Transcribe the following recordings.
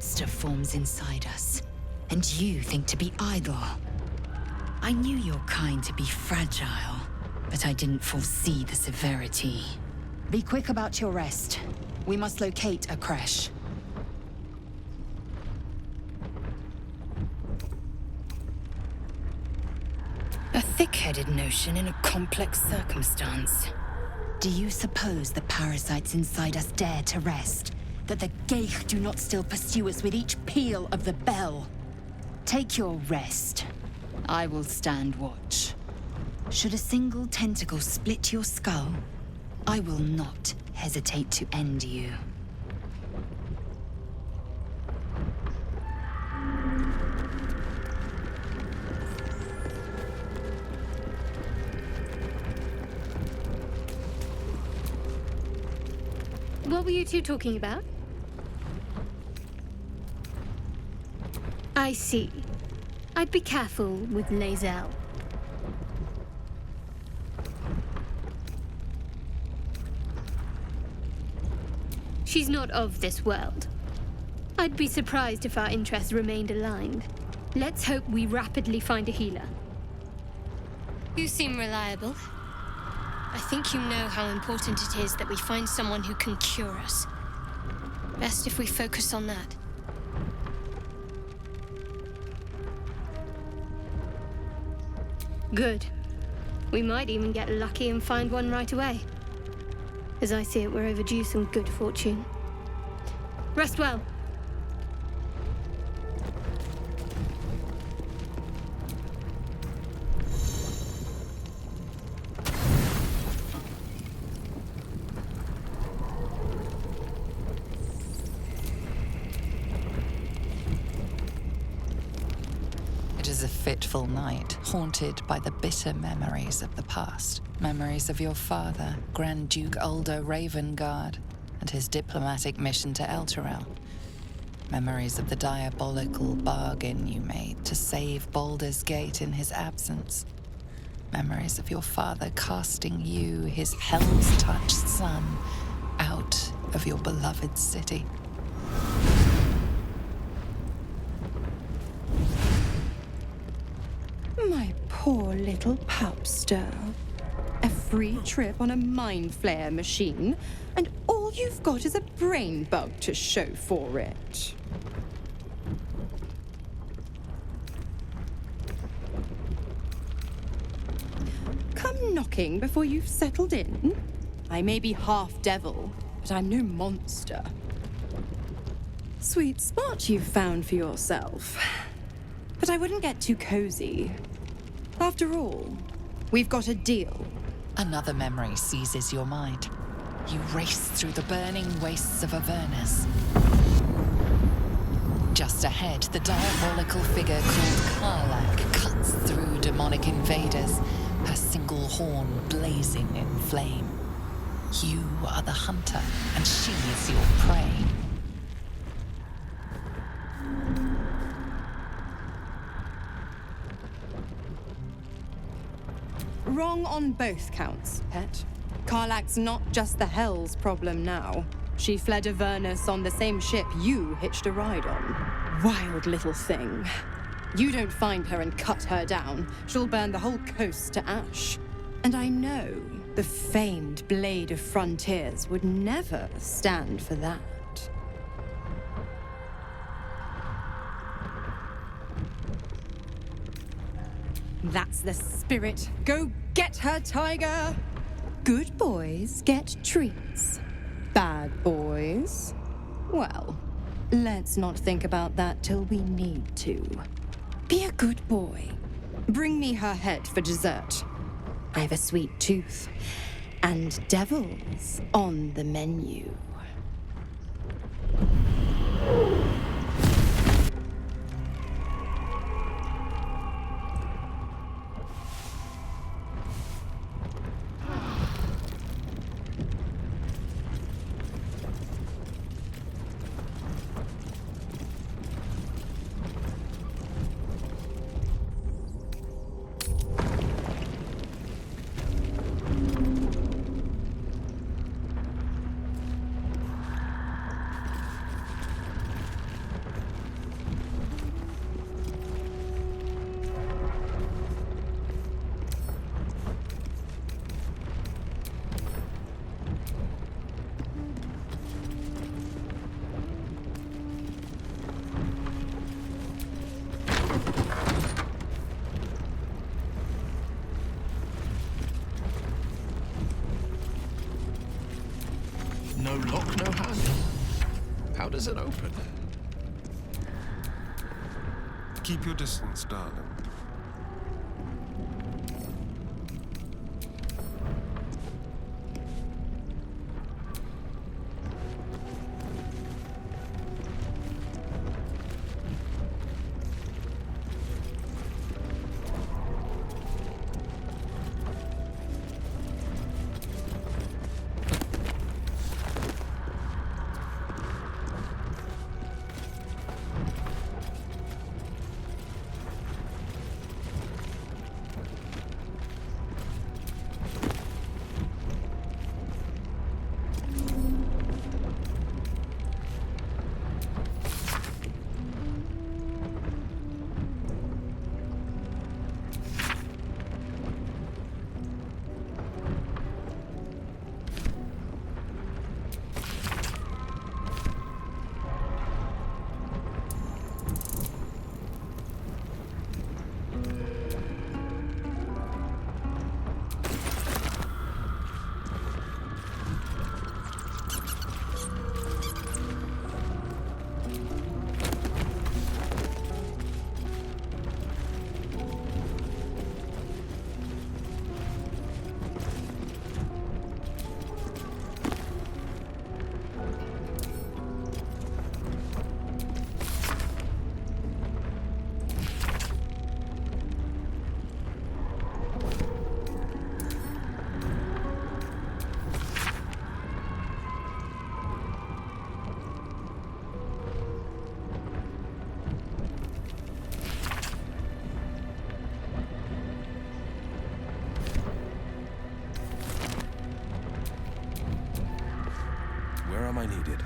monster forms inside us, and you think to be idle. I knew your kind to be fragile, but I didn't foresee the severity. Be quick about your rest. We must locate a crash. A thick-headed notion in a complex circumstance. Do you suppose the parasites inside us dare to rest? That the Geich do not still pursue us with each peal of the bell? Take your rest. I will stand watch. Should a single tentacle split your skull, I will not hesitate to end you. What were you two talking about? I see. I'd be careful with Lae'zel. She's not of this world. I'd be surprised if our interests remained aligned. Let's hope we rapidly find a healer. You seem reliable. I think you know how important it is that we find someone who can cure us. Best if we focus on that. Good. We might even get lucky and find one right away. As I see it, we're overdue some good fortune. Rest well. It is a fitful night, haunted by the bitter memories of the past. Memories of your father, Grand Duke Uldo Ravengard, and his diplomatic mission to Elturel. Memories of the diabolical bargain you made to save Baldur's Gate in his absence. Memories of your father casting you, his Hell's-touched son, out of your beloved city. My poor little pupster. A free trip on a mind flare machine, and all you've got is a brain bug to show for it. Come knocking before you've settled in. I may be half devil, but I'm no monster. Sweet spot you've found for yourself. But I wouldn't get too cozy. After all, we've got a deal. Another memory seizes your mind. You race through the burning wastes of Avernus. Just ahead, the diabolical figure called Karlach cuts through demonic invaders, her single horn blazing in flame. You are the hunter, and she is your prey. Wrong on both counts, pet. Karlach's not just the Hell's problem now. She fled Avernus on the same ship you hitched a ride on. Wild little thing. You don't find her and cut her down, she'll burn the whole coast to ash. And I know the famed Blade of Frontiers would never stand for that. That's the spirit. Go get her, tiger! Good boys get treats. Bad boys? Well, let's not think about that till we need to. Be a good boy. Bring me her head for dessert. I have a sweet tooth. And devils on the menu. No lock, no handle. How does it open? Keep your distance, darling. Where am I needed?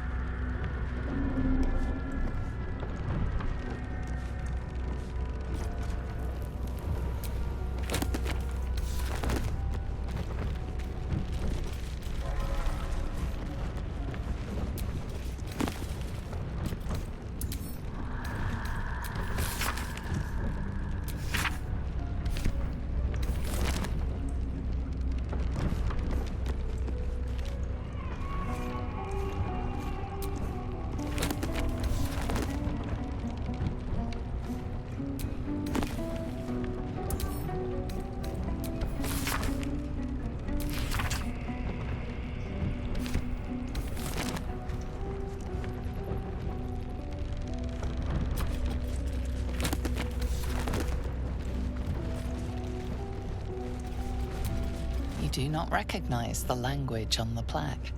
You do not recognize the language on the plaque.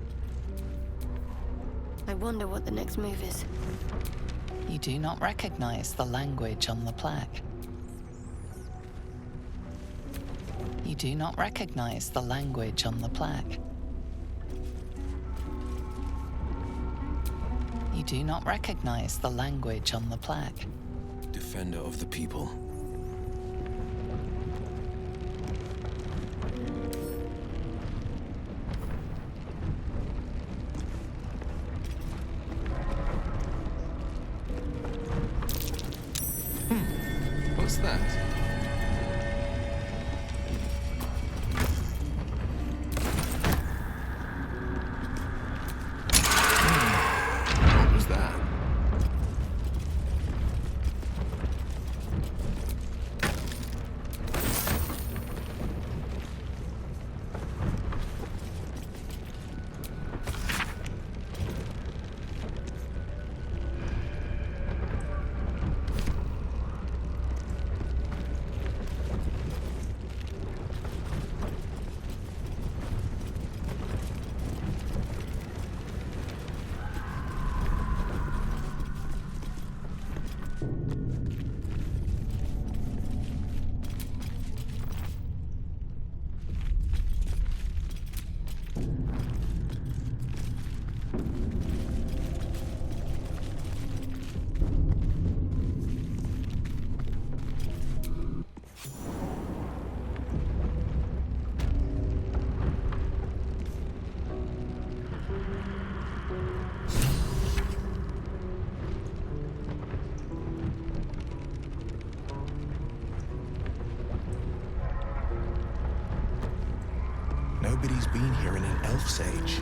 I wonder what the next move is. You do not recognize the language on the plaque. You do not recognize the language on the plaque. You do not recognize the language on the plaque. Defender of the people. What's that? What was that? Nobody's been here in an elf's age.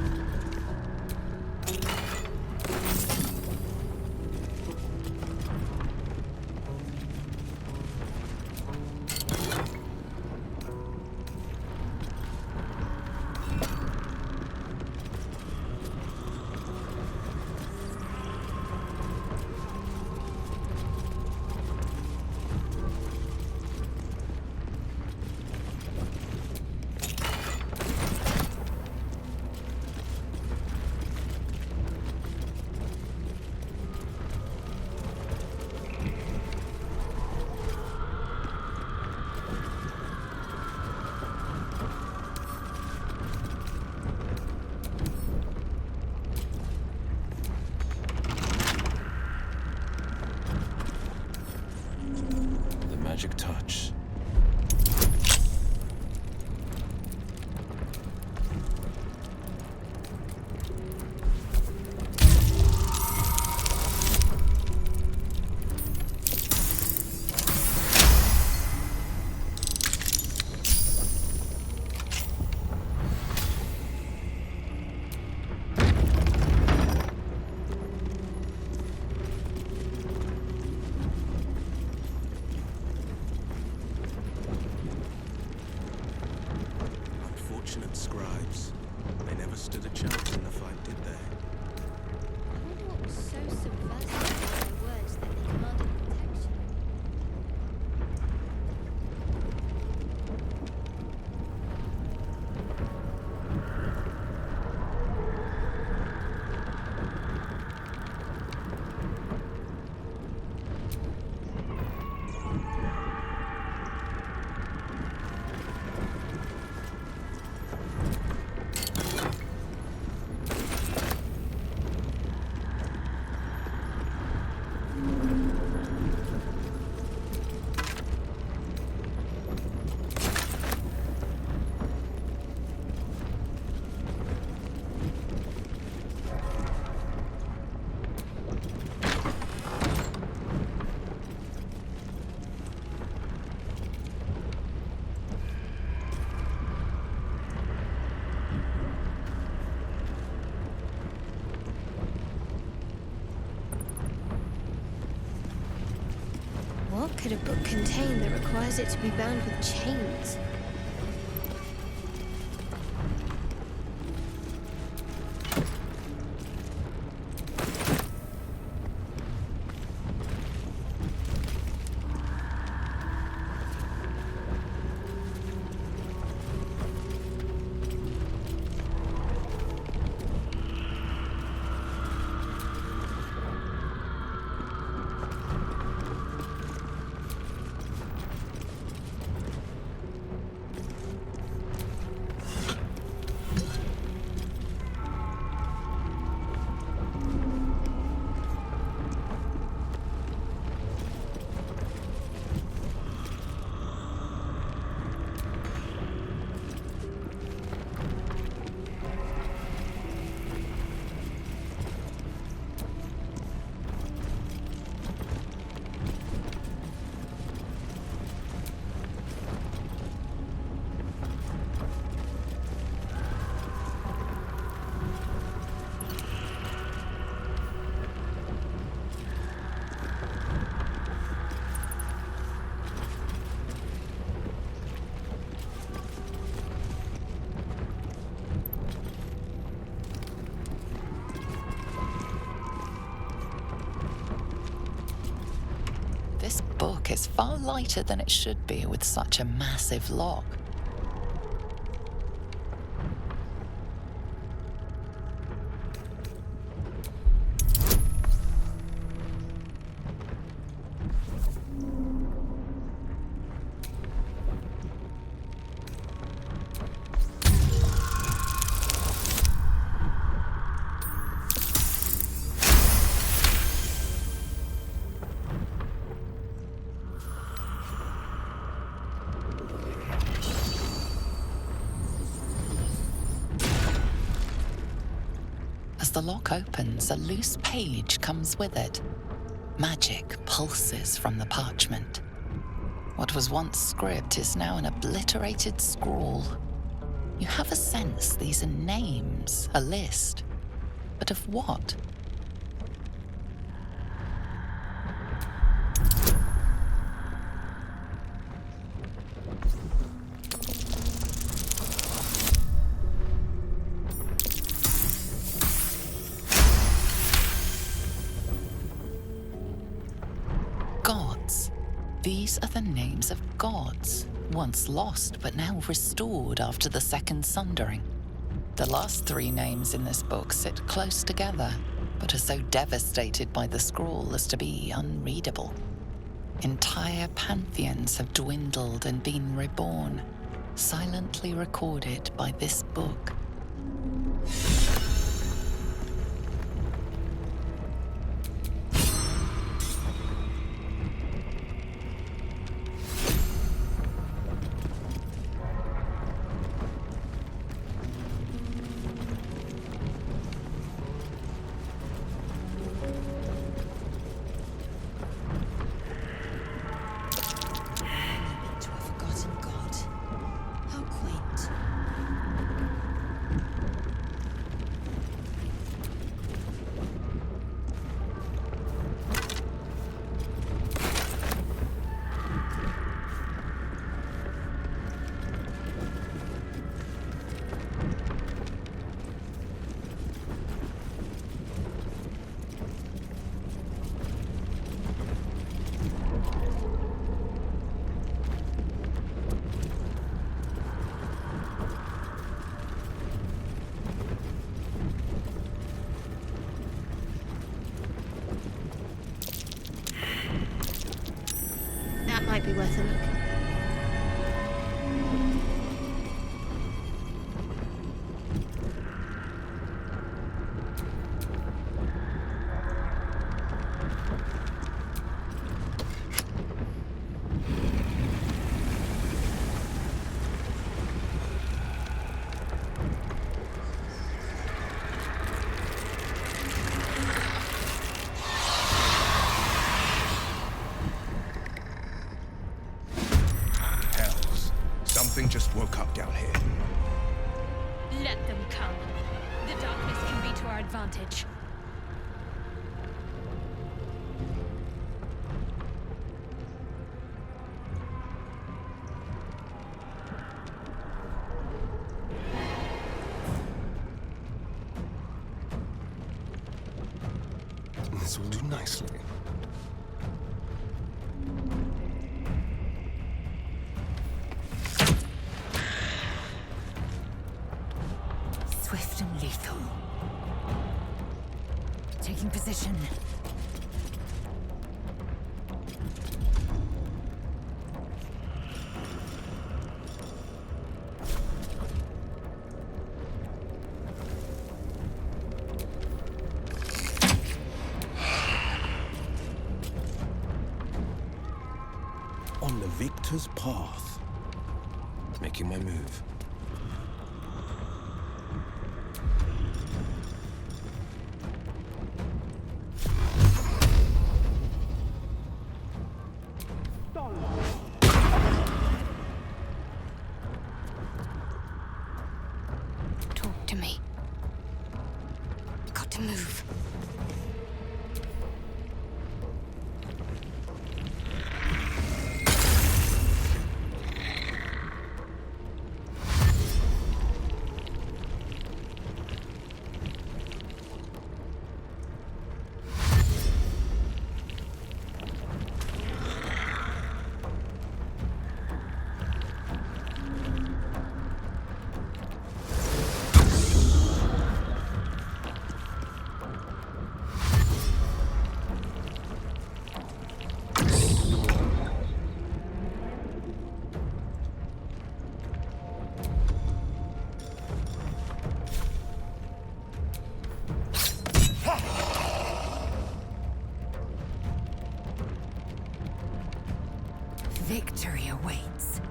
passionate scribes. They never stood a chance in the fight, did they? I wonder what was so subversive about their words that they commanded protection. What could a book contain that requires it to be bound with chains? This book is far lighter than it should be with such a massive lock. As the lock opens, a loose page comes with it. Magic pulses from the parchment. What was once script is now an obliterated scrawl. You have a sense these are names, a list. But of what? Gods. These are the names of gods, once lost but now restored after the Second Sundering. The last three names in this book sit close together, but are so devastated by the scrawl as to be unreadable. Entire pantheons have dwindled and been reborn, silently recorded by this book. To a forgotten god. How quaint. be worth a look. Something just woke up down here. Let them come. The darkness can be to our advantage. This will do nicely. Swift and lethal. Taking position. On the victor's path. Making my move. Talk to me. Got to move. Victory awaits.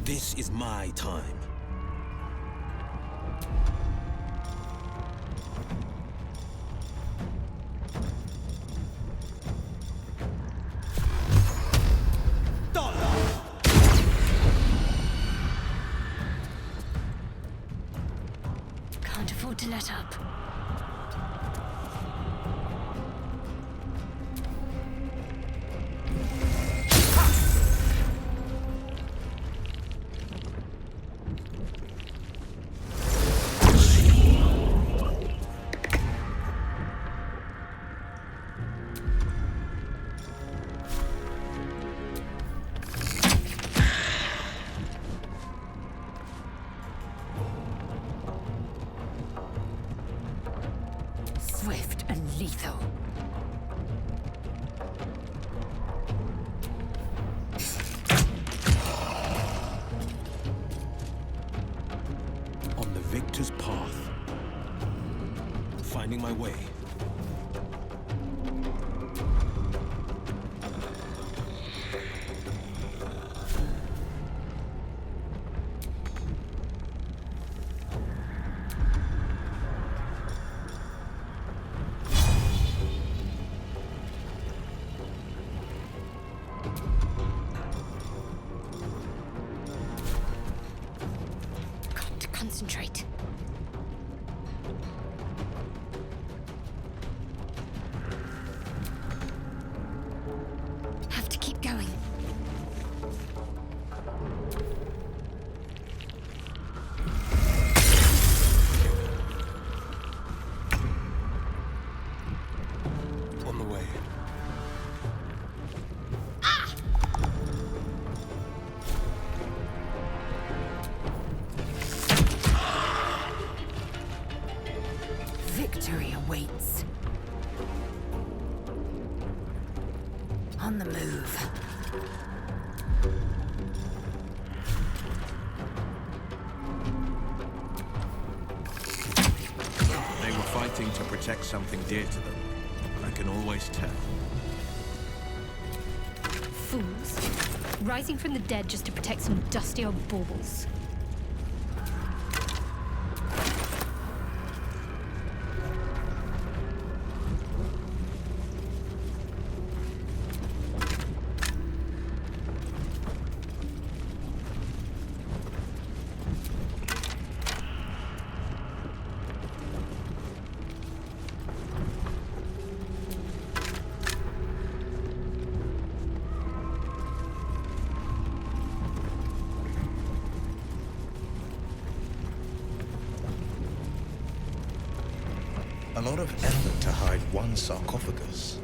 This is my time. Can't afford to let up. Swift and lethal. On the victor's path. Finding my way. concentrate. Have to keep going. On the way. Victory awaits. On the move. They were fighting to protect something dear to them. I can always tell. Fools. Rising from the dead just to protect some dusty old baubles. A lot of effort to hide one sarcophagus.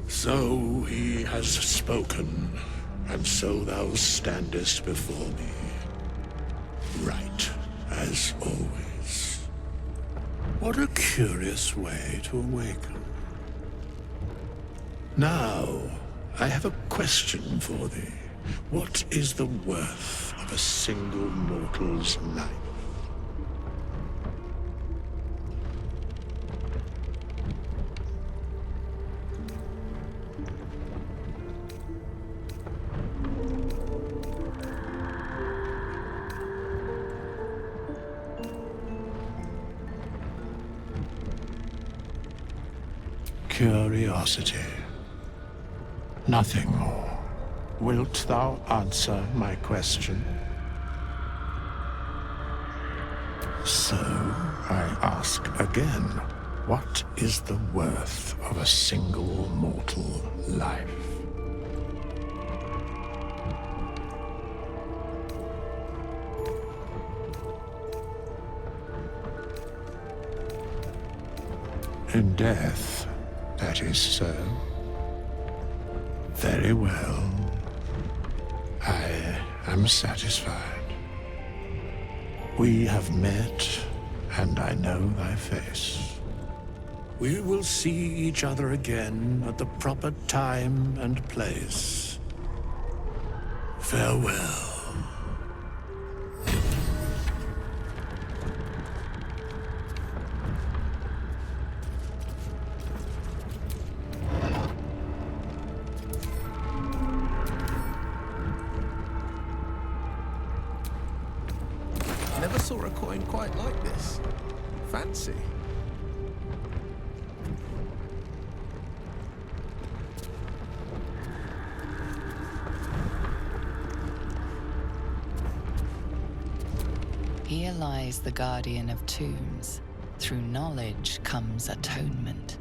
So he has spoken, and so thou standest before me. Right, as always. What a curious way to awaken. Now, I have a question for thee. What is the worth of a single mortal's life? Curiosity. Nothing more. Wilt thou answer my question? So, I ask again, what is the worth of a single mortal life? In death, that is so. Very well. I am satisfied. We have met, and I know thy face. We will see each other again at the proper time and place. Farewell. Never saw a coin quite like this. Fancy. Here lies the guardian of tombs. Through knowledge comes atonement.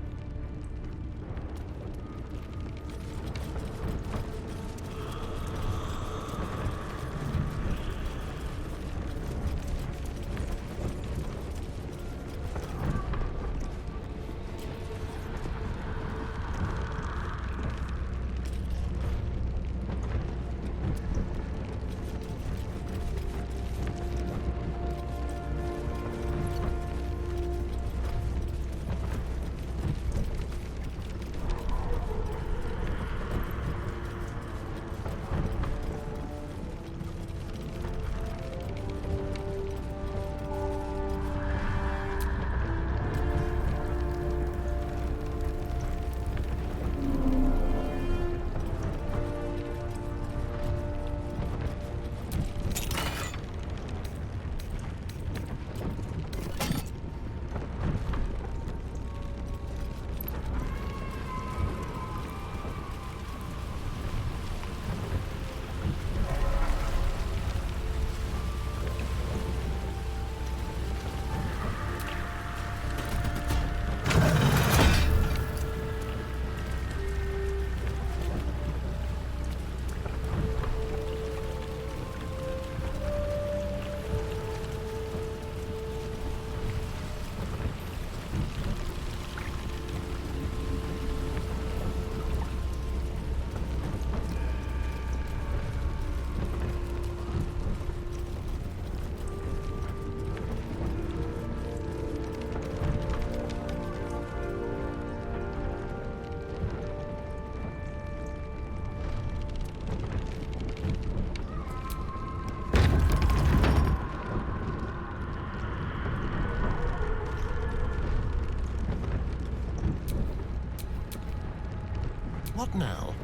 What now?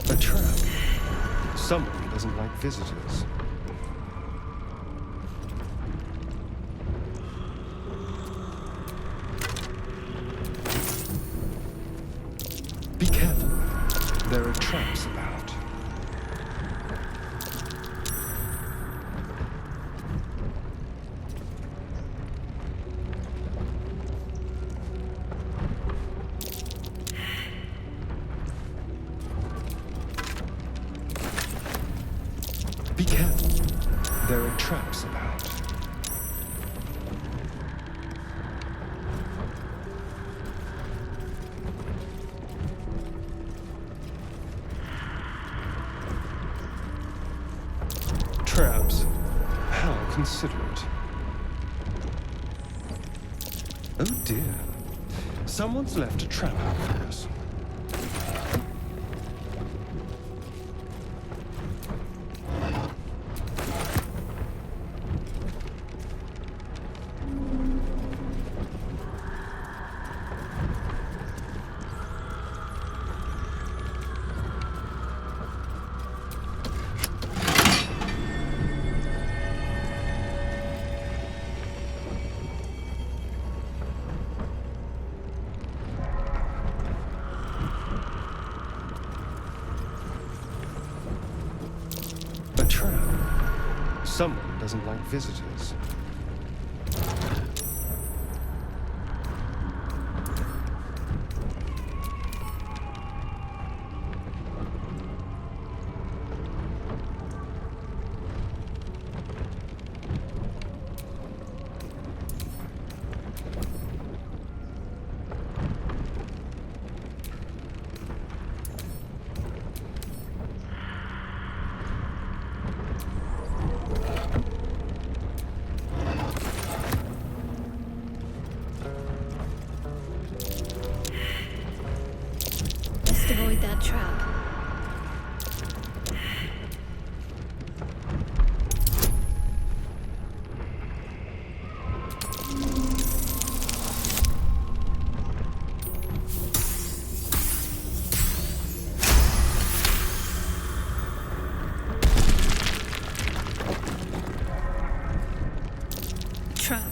A trap. Someone doesn't like visitors. Be careful. There are traps about. Be careful. There are traps about. Traps. How considerate. Oh dear. Someone's left a trap out for us. A trap. Someone doesn't like visitors. Best avoid that trap. Trap.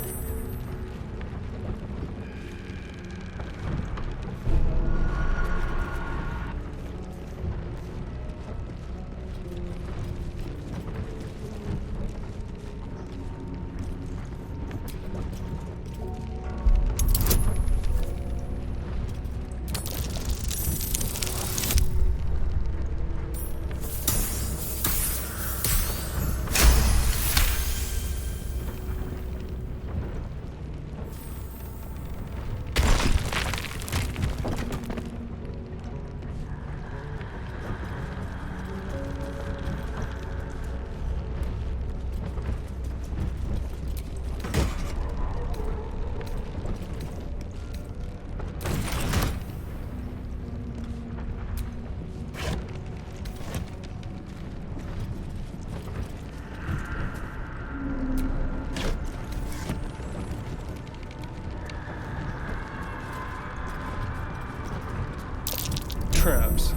Traps.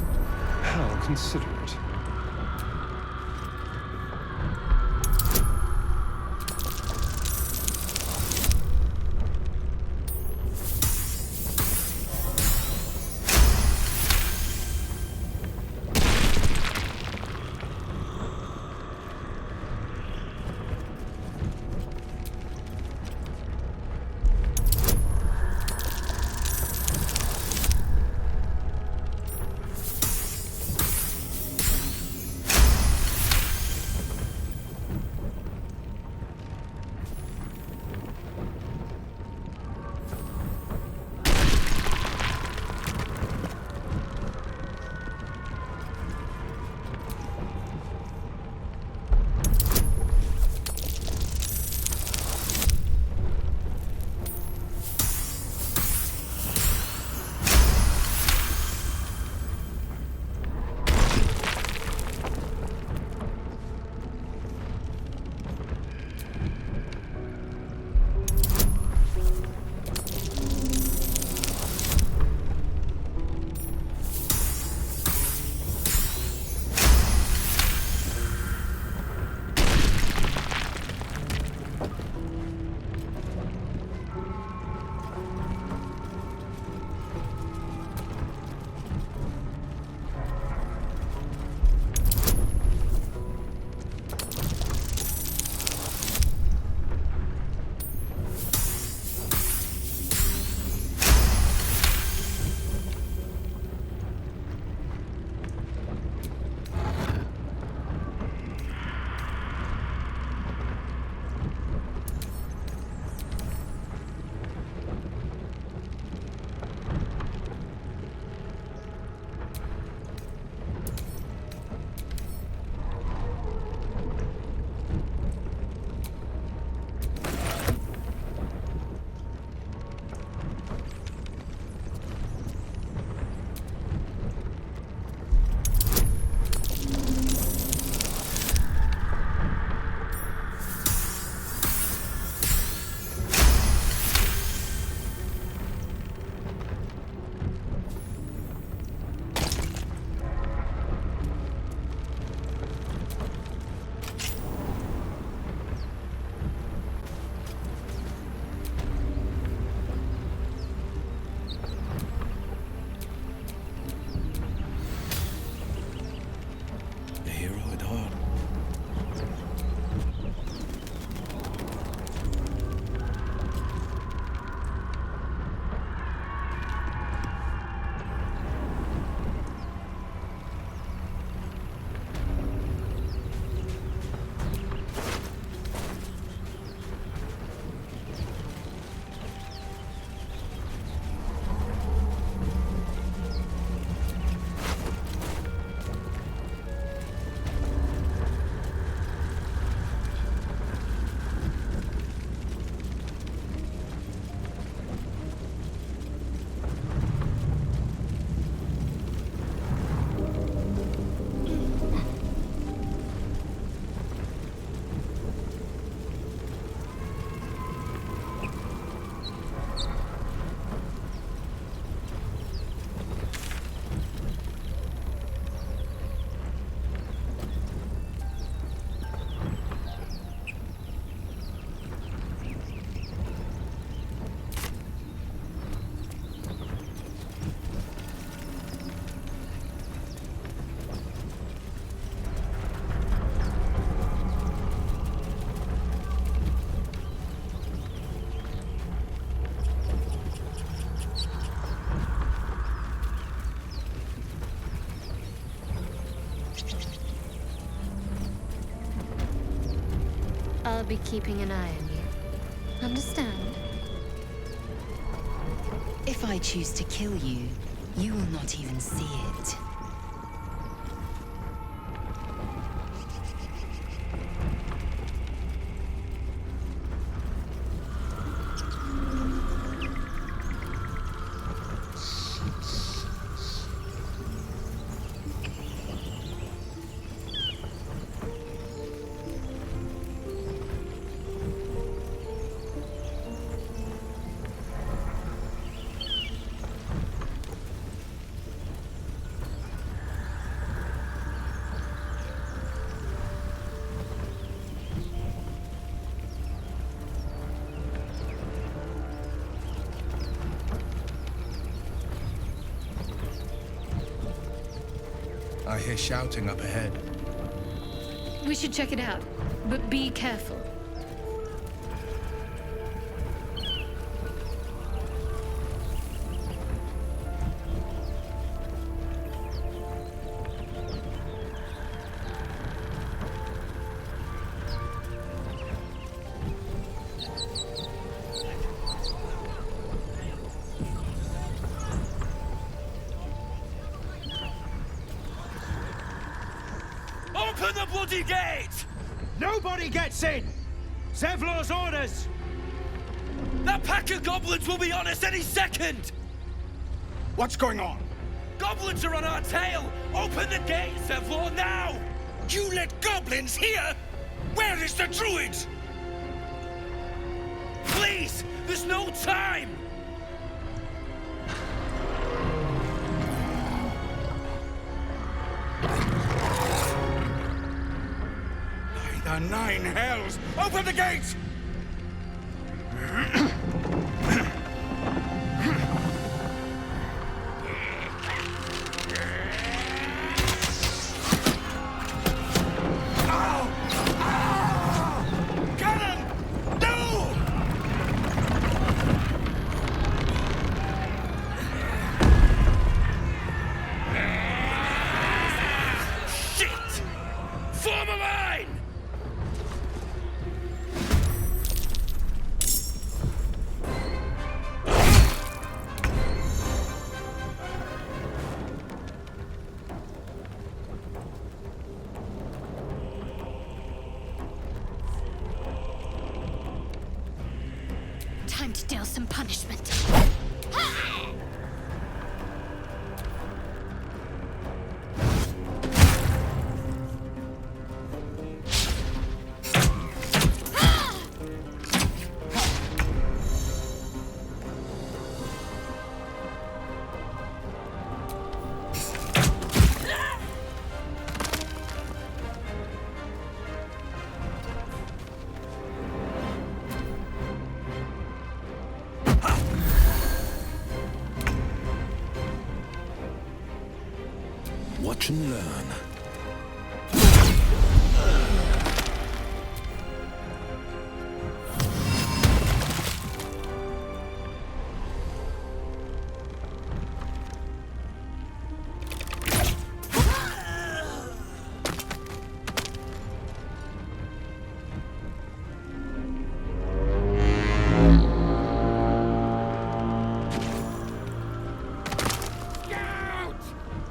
How considerate. be keeping an eye on you. Understand? If I choose to kill you, you will not even see it. I hear shouting up ahead. We should check it out, but be careful. Open the bloody gate! Nobody gets in! Zevlor's orders! That pack of goblins will be on us any second! What's going on? Goblins are on our tail! Open the gate, Zevlor, now! You let goblins here? Where is the druid? Please! There's no time! By the 9 hells! Open the gate! Form a line! Time to deal some punishment. Watch and learn.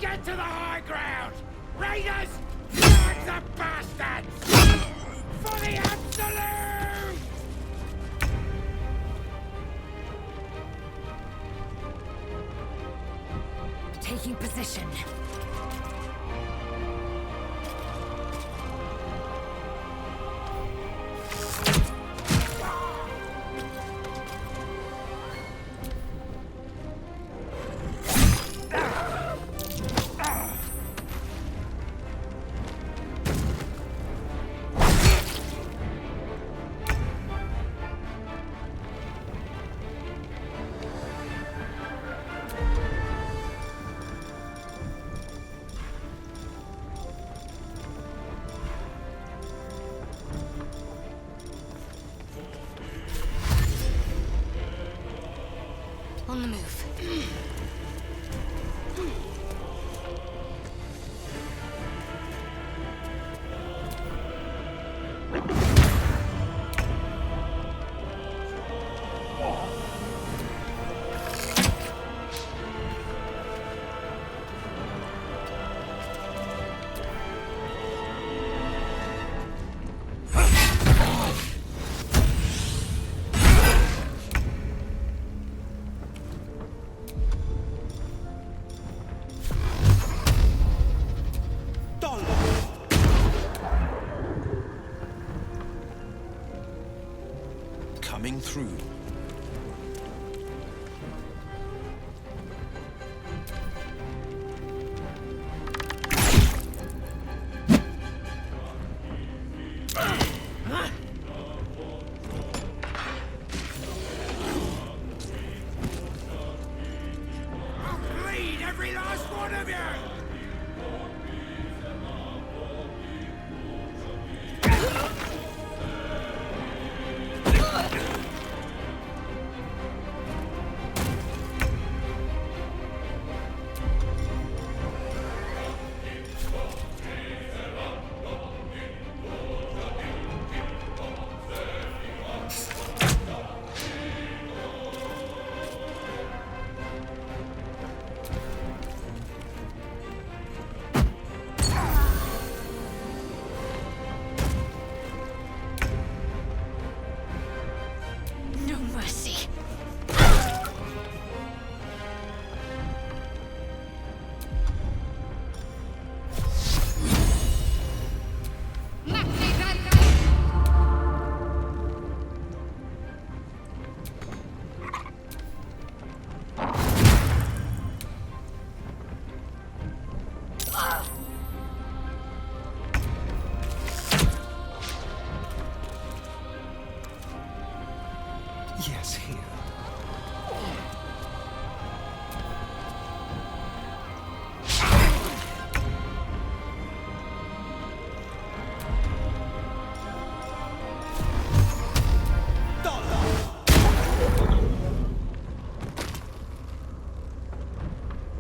Get to the high ground! Raiders! Like the bastards! For the absolute! Taking position. On the move. through. Every last one of you! No mercy. Yes, here.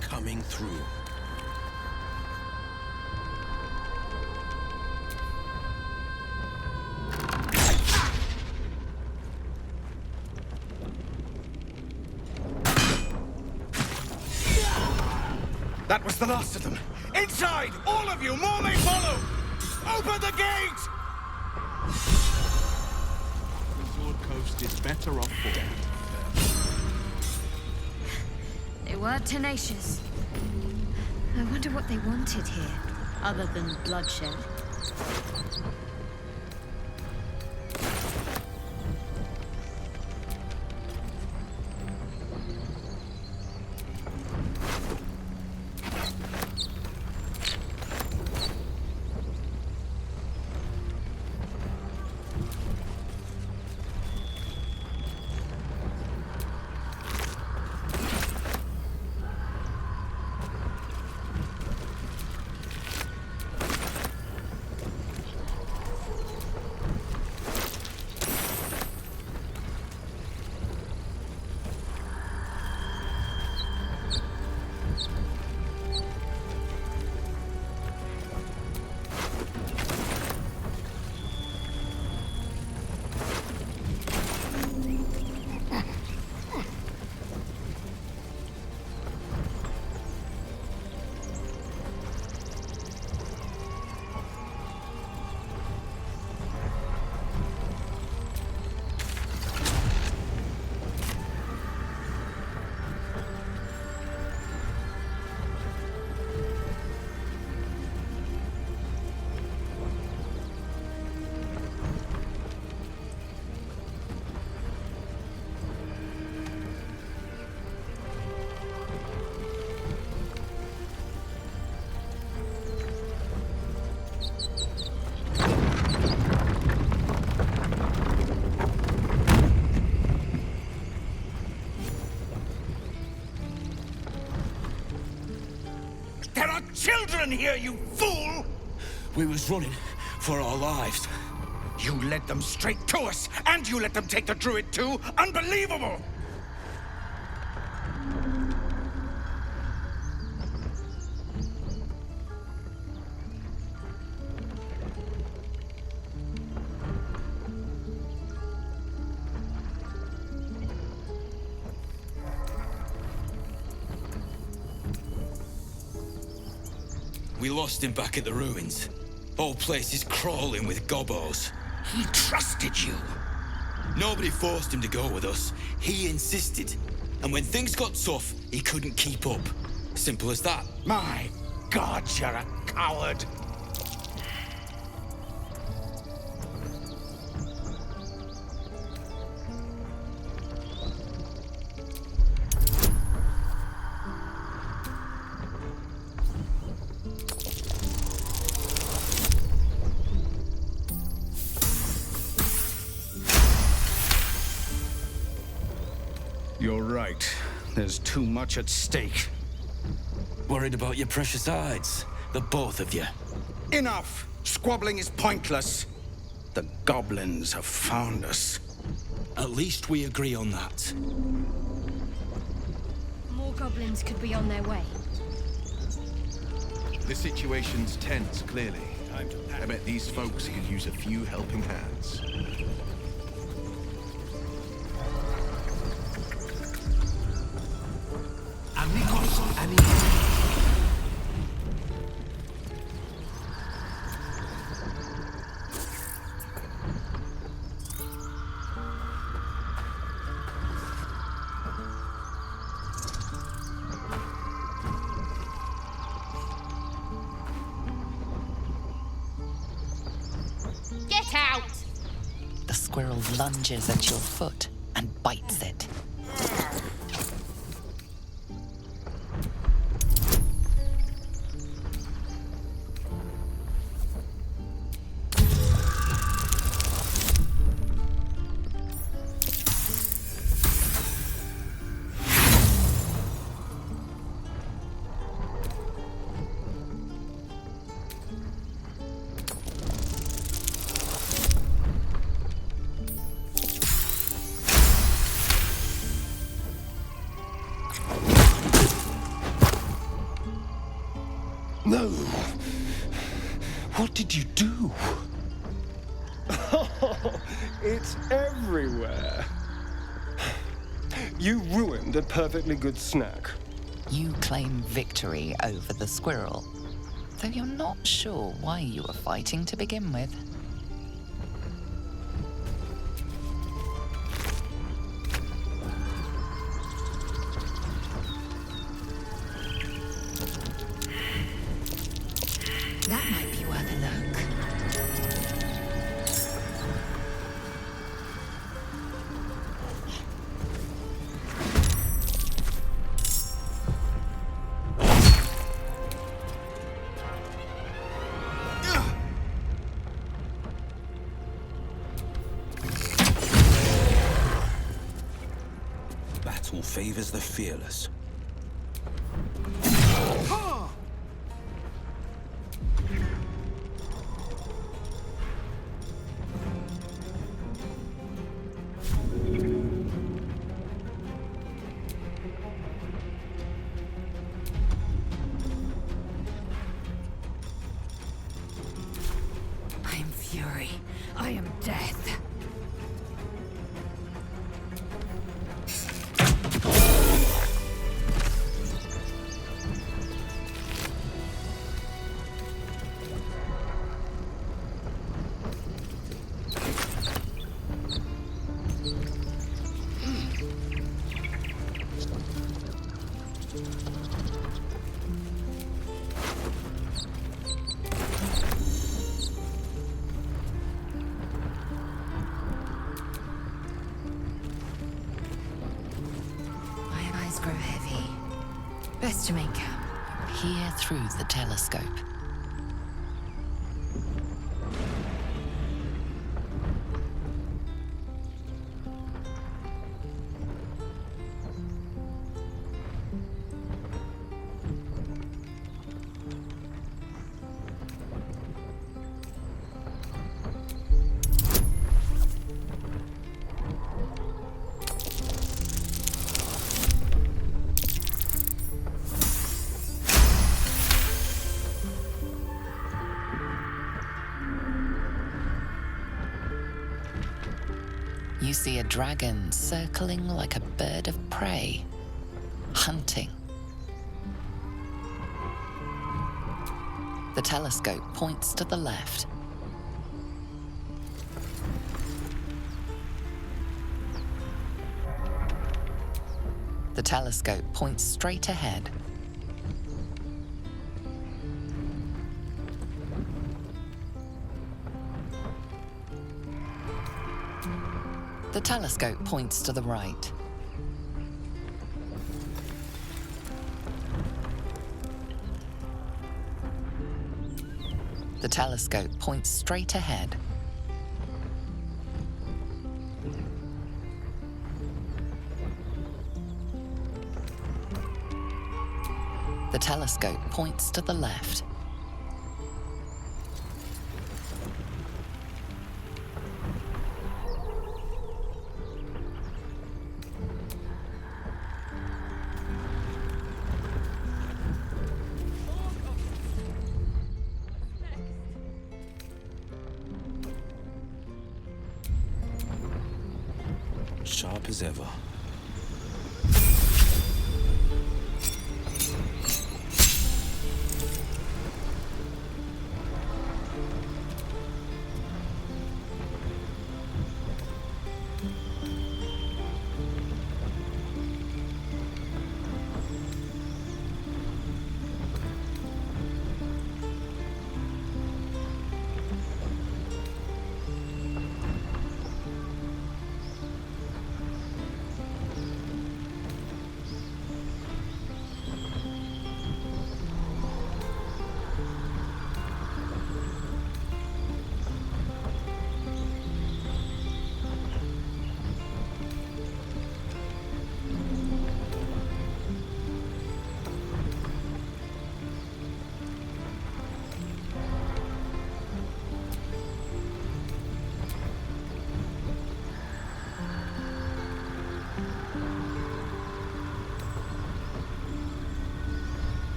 Coming through. That was the last of them. Inside! All of you! More may follow! Open the gate! The Sword Coast is better off for them. They were tenacious. I wonder what they wanted here, other than bloodshed. There are children here, you fool! We was running for our lives. You led them straight to us, and you let them take the druid too? Unbelievable! We lost him back at the ruins. Whole place is crawling with gobos. He trusted you. Nobody forced him to go with us. He insisted. And when things got tough, he couldn't keep up. Simple as that. My God, you're a coward! You're right. There's too much at stake. Worried about your precious hides? The both of you. Enough! Squabbling is pointless. The goblins have found us. At least we agree on that. More goblins could be on their way. The situation's tense, clearly. I bet these folks could use a few helping hands. Amigos, Get out! The squirrel lunges at your foot and bites it. No! What did you do? Oh, it's everywhere. You ruined a perfectly good snack. You claim victory over the squirrel, though you're not sure why you were fighting to begin with. That might be worth a look. Battle favors the fearless. I am fury. I am death. My eyes grow heavy. Best to make camp. Peer through the telescope. You see a dragon circling like a bird of prey, hunting. The telescope points to the left. The telescope points straight ahead. The telescope points to the right. The telescope points straight ahead. The telescope points to the left. Sharp as ever.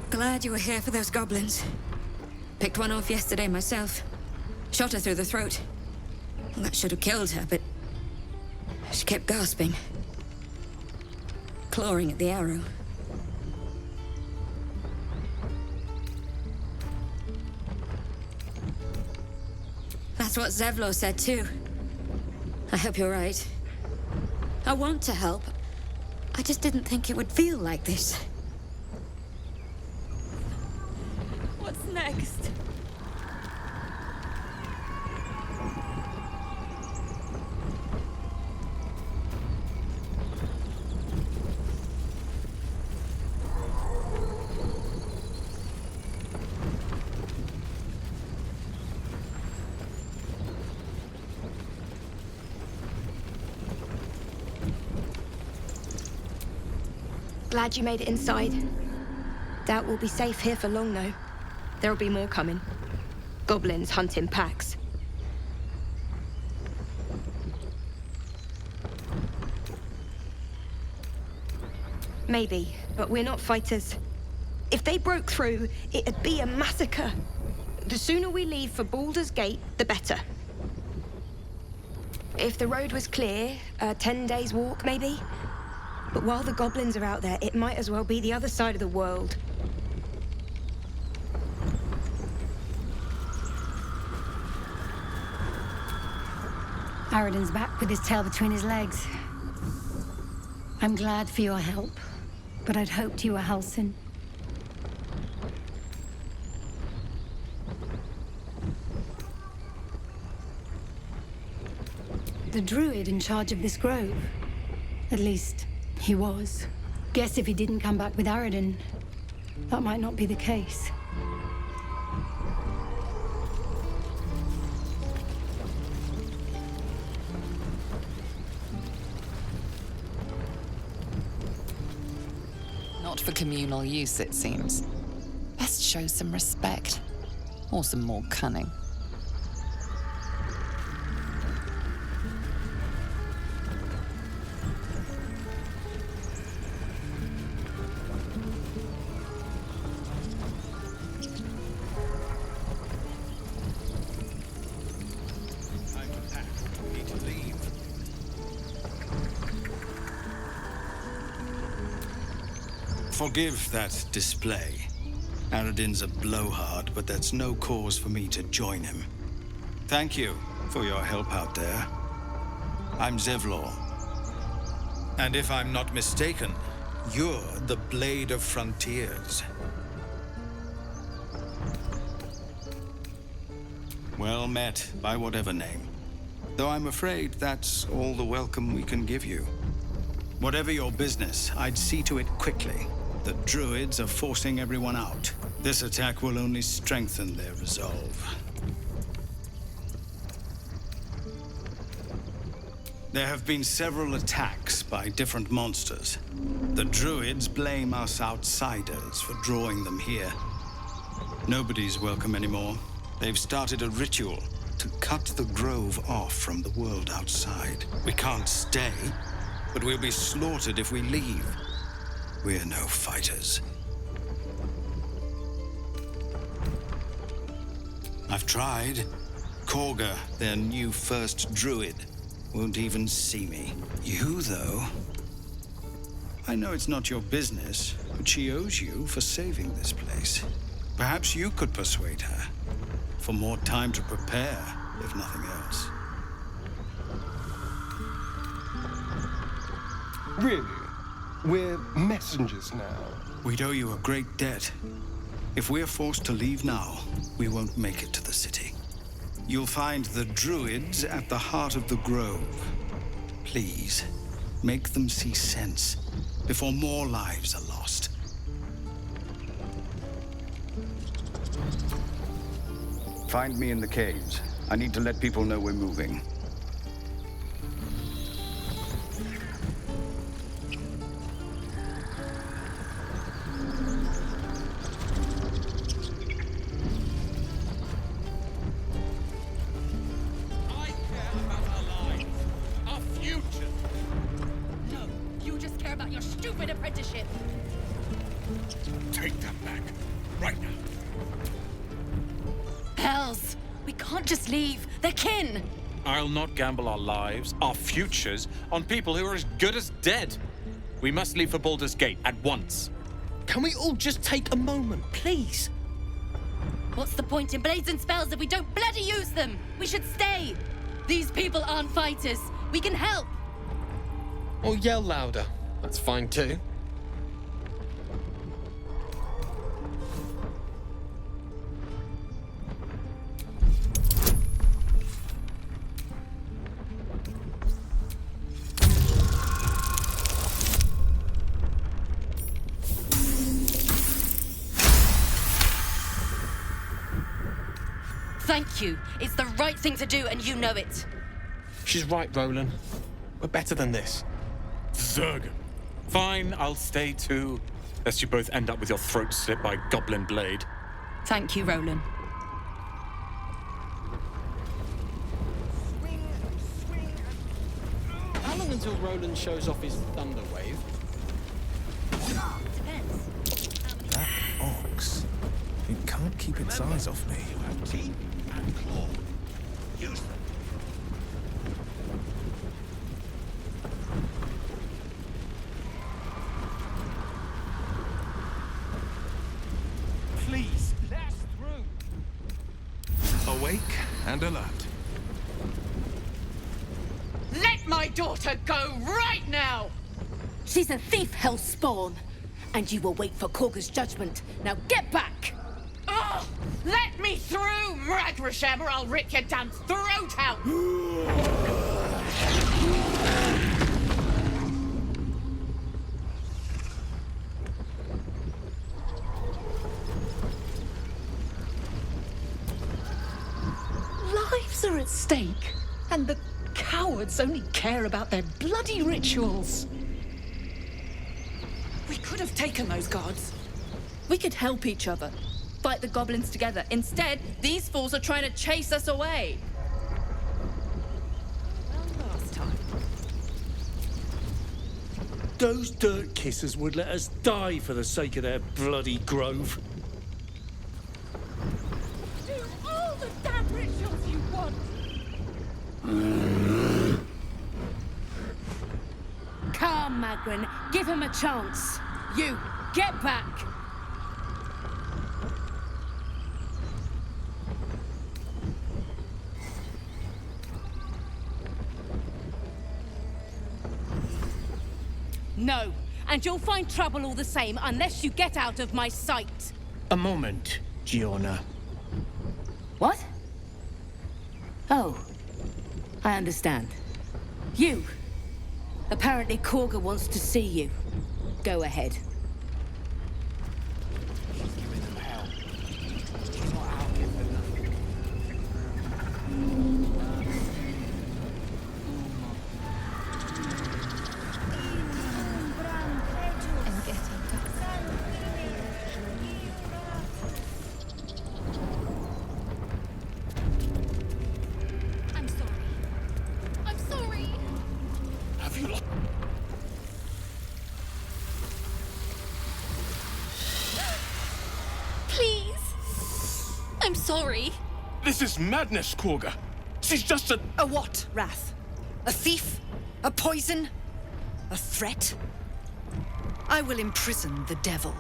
Glad you were here for those goblins. Picked one off yesterday myself. Shot her through the throat. Well, that should have killed her, but she kept gasping. Clawing at the arrow. That's what Zevlor said too. I hope you're right. I want to help. I just didn't think it would feel like this. What's next? Glad you made it inside. Doubt we'll be safe here for long, though. There'll be more coming. Goblins hunting packs. Maybe, but we're not fighters. If they broke through, it'd be a massacre. The sooner we leave for Baldur's Gate, the better. If the road was clear, 10 days walk, maybe? But while the goblins are out there, it might as well be the other side of the world. Aradin's back with his tail between his legs. I'm glad for your help, but I'd hoped you were Halsin. The druid in charge of this grove. At least, he was. Guess if he didn't come back with Aradin, that might not be the case. Not for communal use, it seems. Best show some respect. Or some more cunning. Forgive that display. Aradin's a blowhard, but that's no cause for me to join him. Thank you for your help out there. I'm Zevlor. And if I'm not mistaken, you're the Blade of Frontiers. Well met, by whatever name. Though I'm afraid that's all the welcome we can give you. Whatever your business, I'd see to it quickly. The druids are forcing everyone out. This attack will only strengthen their resolve. There have been several attacks by different monsters. The druids blame us outsiders for drawing them here. Nobody's welcome anymore. They've started a ritual to cut the grove off from the world outside. We can't stay, but we'll be slaughtered if we leave. We're no fighters. I've tried. Korga, their new first druid, won't even see me. You, though... I know it's not your business, but she owes you for saving this place. Perhaps you could persuade her. For more time to prepare, if nothing else. Really? We're messengers now. We'd owe you a great debt. If we're forced to leave now, we won't make it to the city. You'll find the druids at the heart of the grove. Please, make them see sense before more lives are lost. Find me in the caves. I need to let people know we're moving. Take that back. Right now. Hells! We can't just leave. They're kin! I'll not gamble our lives, our futures, on people who are as good as dead. We must leave for Baldur's Gate at once. Can we all just take a moment, please? What's the point in blades and spells if we don't bloody use them? We should stay! These people aren't fighters. We can help! Or yell louder. That's fine too. Thank you. It's the right thing to do, and you know it. She's right, Roland. We're better than this. Zerg. Fine, I'll stay too. Lest you both end up with your throats slit by a goblin blade. Thank you, Roland. How long until Roland shows off his thunder wave? That ox. It can't keep its eyes off me. You have teeth and claw. Use them. Please, let us through. Awake and alert. Let my daughter go right now! She's a thief, hellspawn. And you will wait for Korga's judgment. Now get back! Oh, let me through, Mragrasham, or I'll rip your damn throat out! Lives are at stake, and the cowards only care about their bloody rituals. We could have taken those guards. We could help each other. Fight the goblins together. Instead, these fools are trying to chase us away. Last time. Those dirt kissers would let us die for the sake of their bloody grove. Do all the damn rituals you want! Calm, Magrin. Give him a chance. You, get back! No, and you'll find trouble all the same unless you get out of my sight. A moment, Giona. What? Oh, I understand. You. Apparently Korga wants to see you. Go ahead. She's giving them hell. She's not out here for nothing. I'm sorry. I'm sorry. Have you lost? Please. I'm sorry. This is madness, Korga. She's just a... A what, Wrath? A thief? A poison? A threat? I will imprison the devil.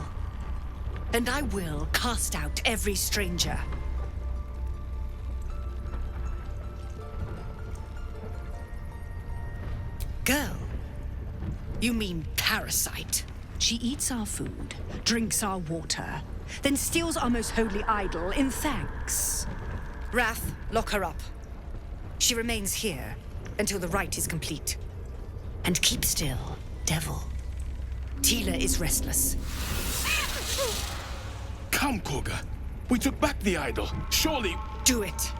And I will cast out every stranger. Girl, you mean parasite. She eats our food, drinks our water, then steals our most holy idol in thanks. Wrath, lock her up. She remains here until the rite is complete. And keep still, devil. Tila is restless. Come, Korga. We took back the idol. Surely... Do it.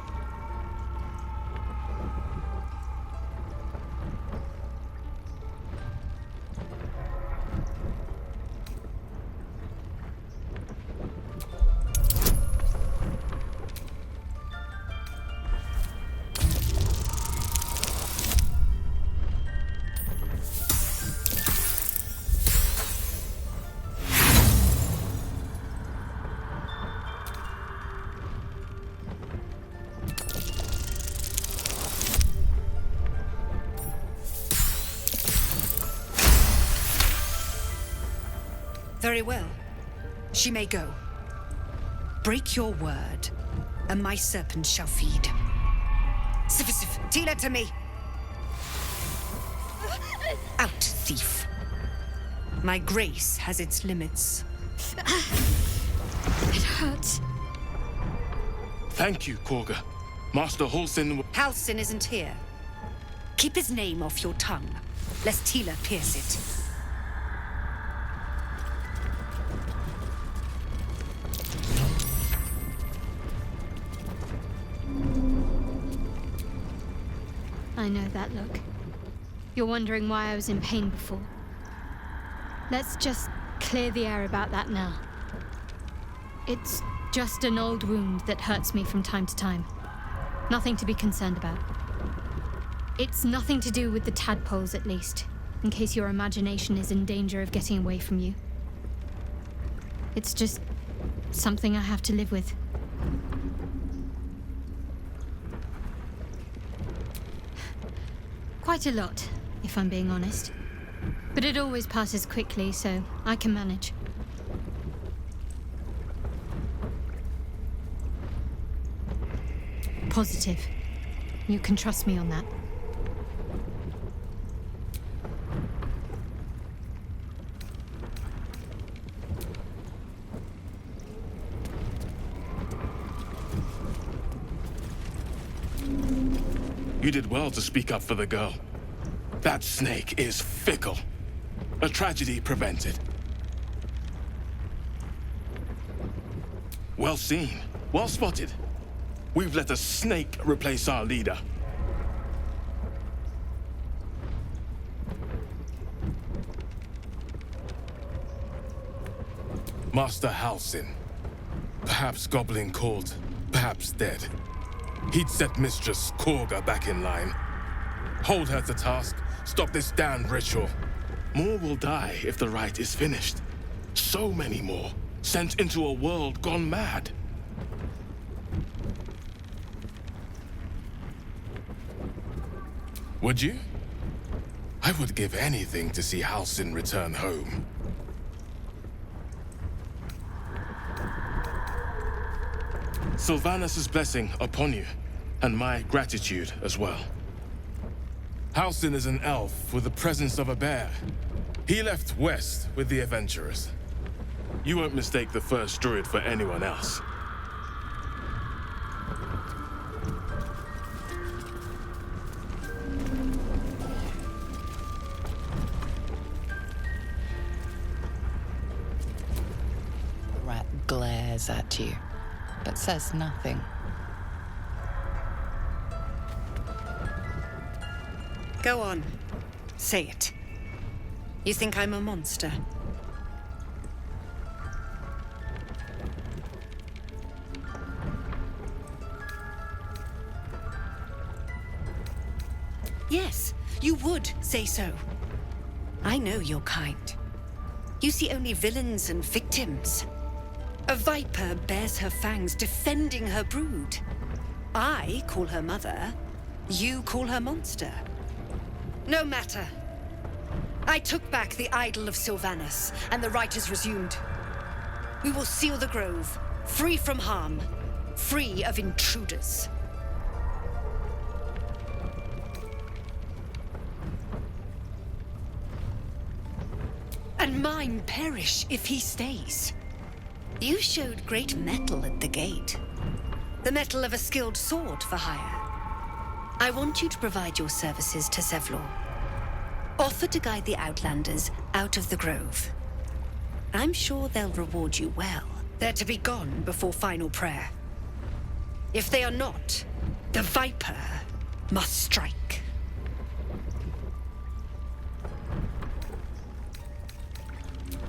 Very well. She may go. Break your word, and my serpent shall feed. Sif, Tila to me! Out, thief. My grace has its limits. It hurts. Thank you, Korga. Master Halsin... Halsin isn't here. Keep his name off your tongue, lest Tila pierce it. I know that look. You're wondering why I was in pain before. Let's just clear the air about that now. It's just an old wound that hurts me from time to time. Nothing to be concerned about. It's nothing to do with the tadpoles, at least, in case your imagination is in danger of getting away from you. It's just something I have to live with. Quite a lot, if I'm being honest. But it always passes quickly, so I can manage. Positive. You can trust me on that. You did well to speak up for the girl. That snake is fickle. A tragedy prevented. Well seen. Well spotted. We've let a snake replace our leader. Master Halsin. Perhaps goblin called, perhaps dead. He'd set Mistress Korga back in line. Hold her to task, stop this damned ritual. More will die if the rite is finished. So many more, sent into a world gone mad. Would you? I would give anything to see Halsin return home. Sylvanus' blessing upon you, and my gratitude as well. Halsin is an elf with the presence of a bear. He left west with the adventurers. You won't mistake the first druid for anyone else. The rat glares at you, but says nothing. Go on. Say it. You think I'm a monster? Yes, you would say so. I know your kind. You see only villains and victims. A viper bears her fangs defending her brood. I call her mother. You call her monster. No matter. I took back the idol of Sylvanus, and the rite is resumed. We will seal the grove, free from harm, free of intruders. And mine perish if he stays. You showed great mettle at the gate. The mettle of a skilled sword for hire. I want you to provide your services to Zevlor. Offer to guide the Outlanders out of the grove. I'm sure they'll reward you well. They're to be gone before final prayer. If they are not, the Viper must strike.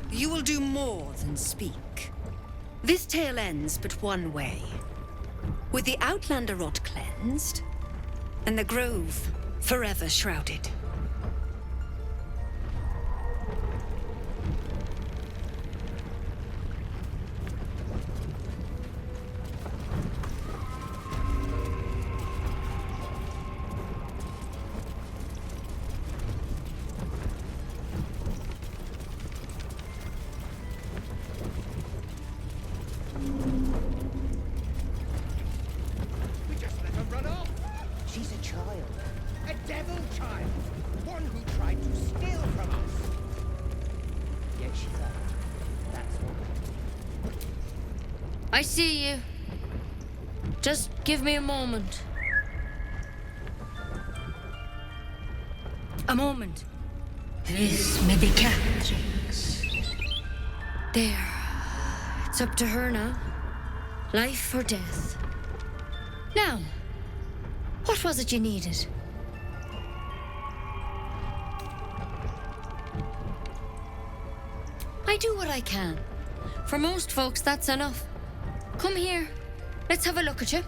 You will do more than speak. This tale ends but one way. With the Outlander rot cleansed, and the grove forever shrouded. We just let her run off. She's a child. A devil child. One who tried to steal from us. Yet she fell. That's all. I see you. Just give me a moment. A moment. This may be Catherine's. There. It's up to her now. Life or death. Now, what was it you needed? I do what I can. For most folks, that's enough. Come here. Let's have a look at you.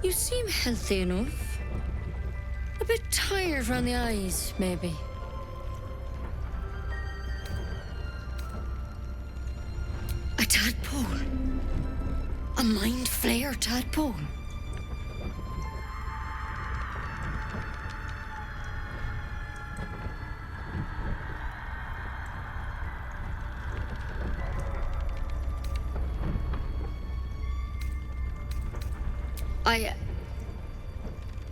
You seem healthy enough. A bit tired around the eyes, maybe. A tadpole. A mind flayer tadpole.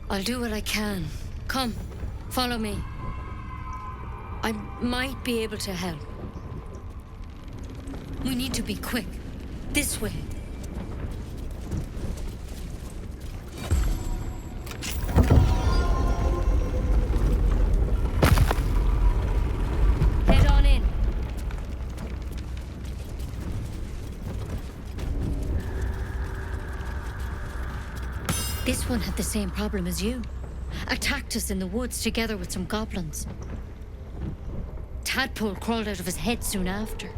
I'll do what I can. Come, follow me. I might be able to help. We need to be quick. This way. Head on in. This one had the same problem as you. Attacked us in the woods together with some goblins. Tadpole crawled out of his head soon after.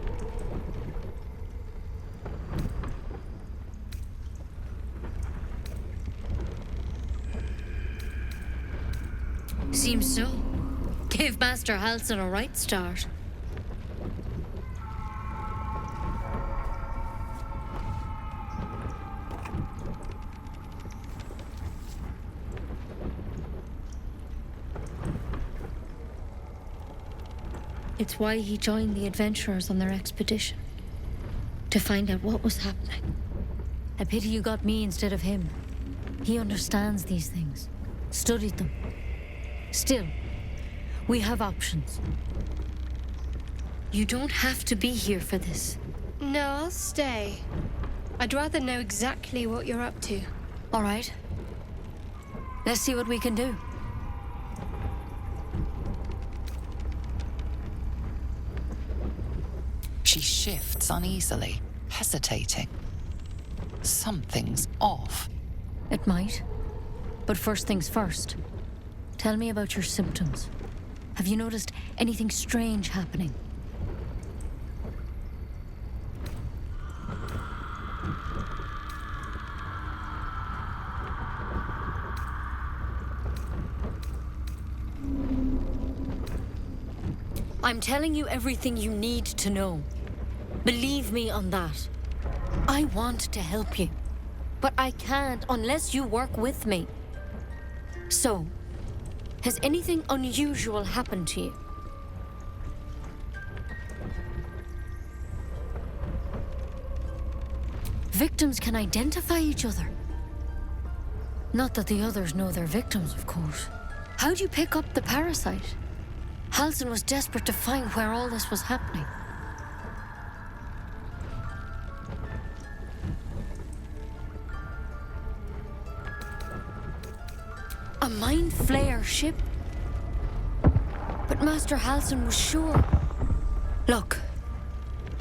Seems so. Gave Master Halsin a right start. It's why he joined the adventurers on their expedition. To find out what was happening. A pity you got me instead of him. He understands these things. Studied them. Still, we have options. You don't have to be here for this. No, I'll stay. I'd rather know exactly what you're up to. All right. Let's see what we can do. She shifts uneasily, hesitating. Something's off. It might. But first things first. Tell me about your symptoms. Have you noticed anything strange happening? I'm telling you everything you need to know. Believe me on that. I want to help you, but I can't unless you work with me. So, has anything unusual happened to you? Victims can identify each other. Not that the others know they're victims, of course. How'd you pick up the parasite? Halsin was desperate to find where all this was happening. A mind flayer ship? But Master Halsin was sure. Look,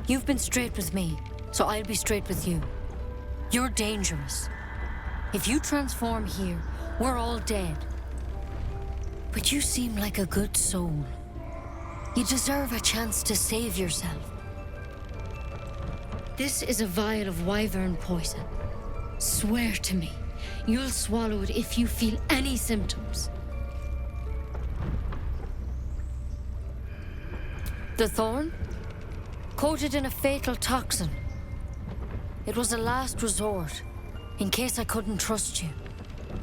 you've been straight with me, so I'll be straight with you. You're dangerous. If you transform here, we're all dead. But you seem like a good soul. You deserve a chance to save yourself. This is a vial of wyvern poison. Swear to me, you'll swallow it if you feel any symptoms. The thorn? Coated in a fatal toxin. It was a last resort, in case I couldn't trust you.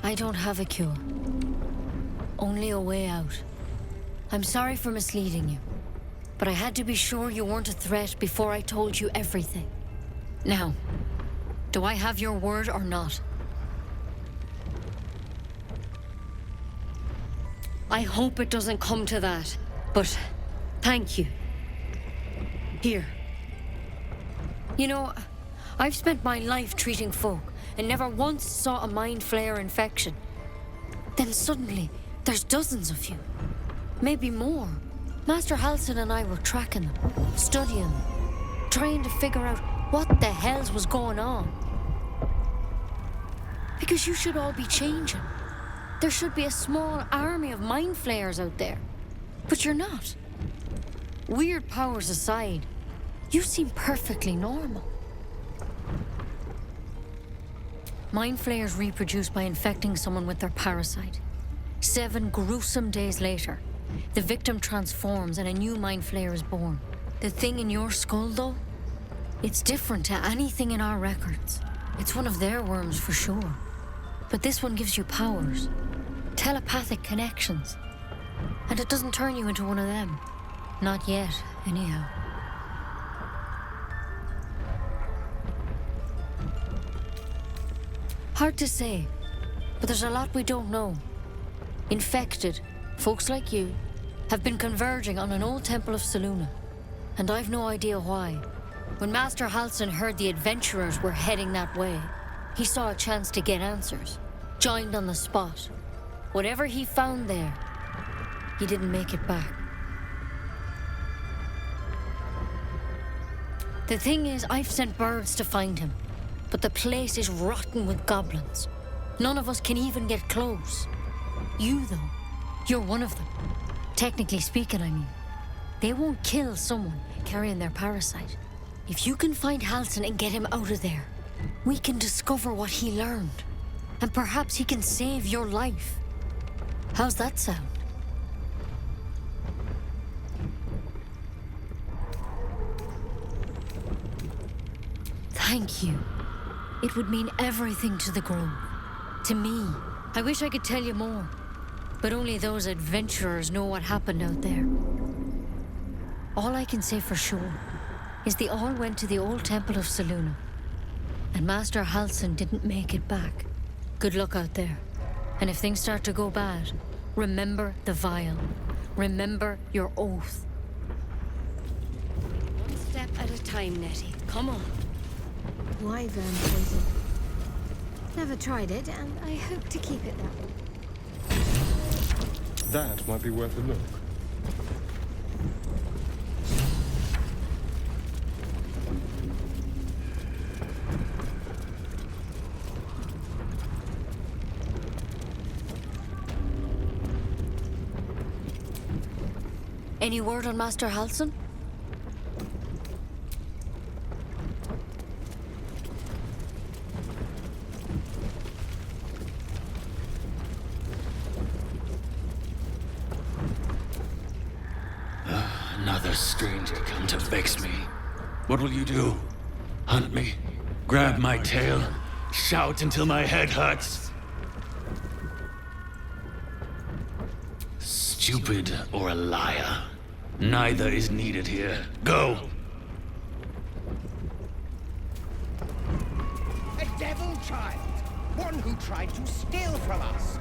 I don't have a cure. Only a way out. I'm sorry for misleading you, but I had to be sure you weren't a threat before I told you everything. Now, do I have your word or not? I hope it doesn't come to that. But thank you. Here. You know, I've spent my life treating folk and never once saw a mind flayer infection. Then suddenly, there's dozens of you. Maybe more. Master Halsin and I were tracking them, studying them, trying to figure out what the hells was going on. Because you should all be changing. There should be a small army of mind flayers out there. But you're not. Weird powers aside, you seem perfectly normal. Mind flayers reproduce by infecting someone with their parasite. 7 gruesome days later, the victim transforms and a new mind flayer is born. The thing in your skull, though, it's different to anything in our records. It's one of their worms for sure. But this one gives you powers, telepathic connections. And it doesn't turn you into one of them. Not yet, anyhow. Hard to say, but there's a lot we don't know. Infected, folks like you, have been converging on an old temple of Selûne, and I've no idea why. When Master Halsin heard the adventurers were heading that way, he saw a chance to get answers, joined on the spot. Whatever he found there, he didn't make it back. The thing is, I've sent birds to find him, but the place is rotten with goblins. None of us can even get close. You, though, you're one of them. Technically speaking, I mean. They won't kill someone carrying their parasite. If you can find Halsin and get him out of there, we can discover what he learned. And perhaps he can save your life. How's that sound? Thank you. It would mean everything to the Grove. To me. I wish I could tell you more. But only those adventurers know what happened out there. All I can say for sure is they all went to the old temple of Selûne. And Master Halsin didn't make it back. Good luck out there. And if things start to go bad, remember the vial. Remember your oath. One step at a time, Nettie. Come on. Wyvern poison. Never tried it, and I hope to keep it that way. That might be worth a look. Any word on Master Halsin? Another stranger come to vex me. What will you do? Hunt me? Grab my tail? Shout until my head hurts? Stupid or a liar? Neither is needed here. Go! A devil child! One who tried to steal from us!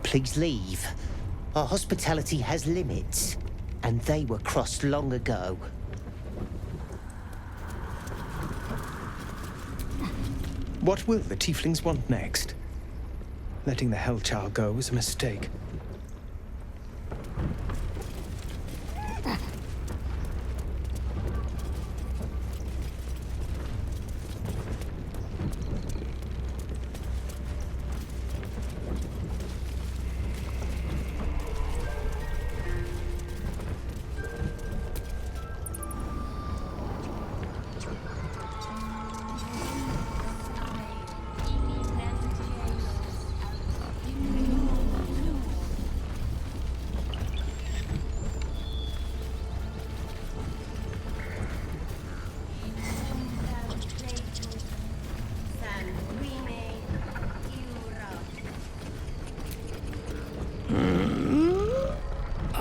Please leave. Our hospitality has limits, and they were crossed long ago. What will the tieflings want next? Letting the Hellchild go was a mistake.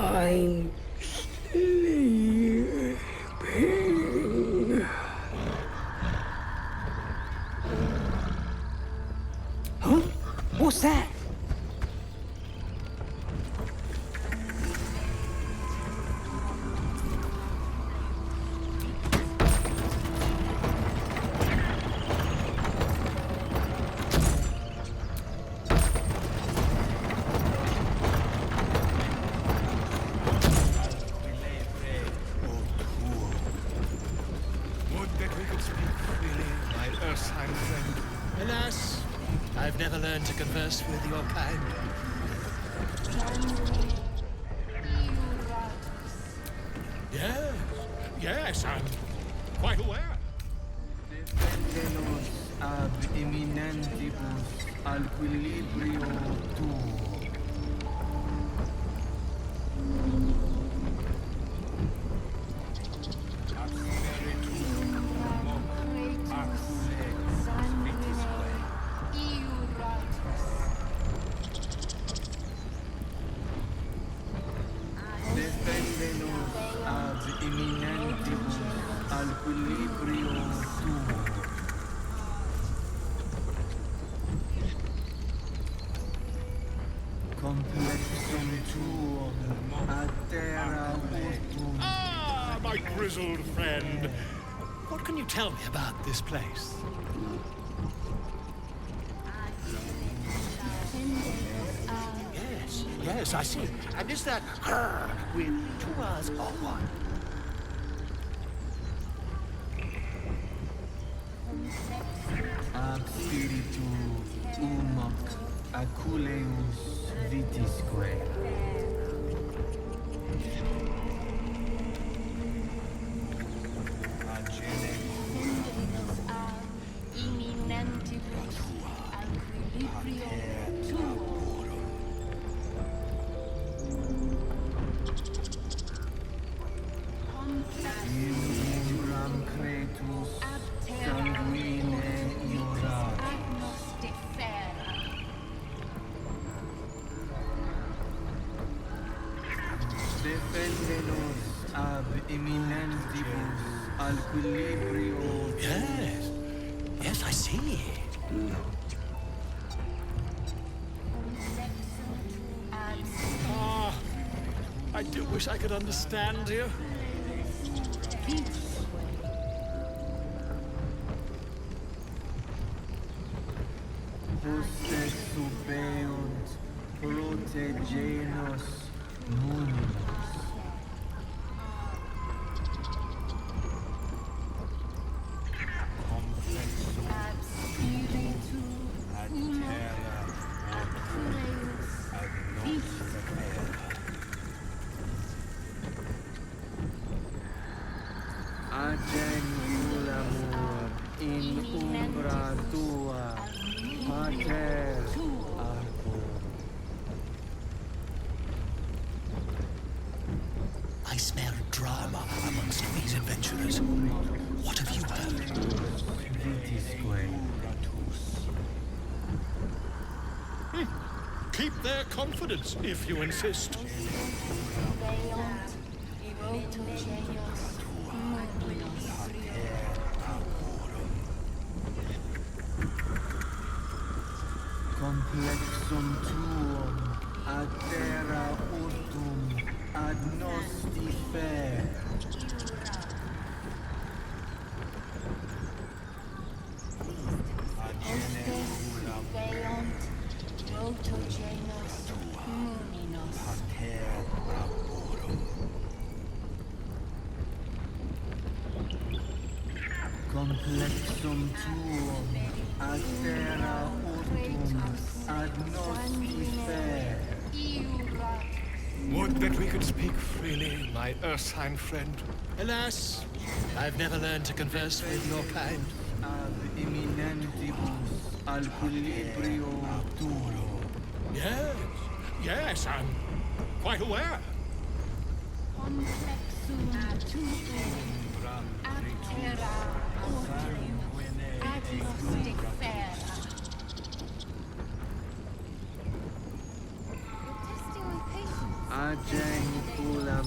I'm sleeping. Huh? What's that? converse with your kind. Yes, I'm quite aware. Defendenos ab imminentibus alquilibrio tuo. Defendenos ab imminentibus alquilibrio tuo. Complexum tuum ad terra urtum. Ah, my grizzled friend. What can you tell me about this place? Yes, I see. And is that her with 2 R's or 1? Ab spiritu umoc aculeus vitisque. Umbram cretus sanguine iurat. Defendenos ab imminentibus alquilibrio. Yes, I see. Ah, I do wish I could understand you. Hostes subeunt protegenos munimus. Agengulamur in umbra tua, pater arbor. I smell drama amongst these adventurers. What have you heard? Keep their confidence, if you insist. Complexum tuum ad terra urtum ad nosti fer. Complexum tuum ad terra urtum ad nosti fer. Would that we could speak freely, my ursine friend. Alas, I've never learned to converse with your kind. Ab imminentibus alquilibrio tuo. Yes, I'm quite aware. Agengulamur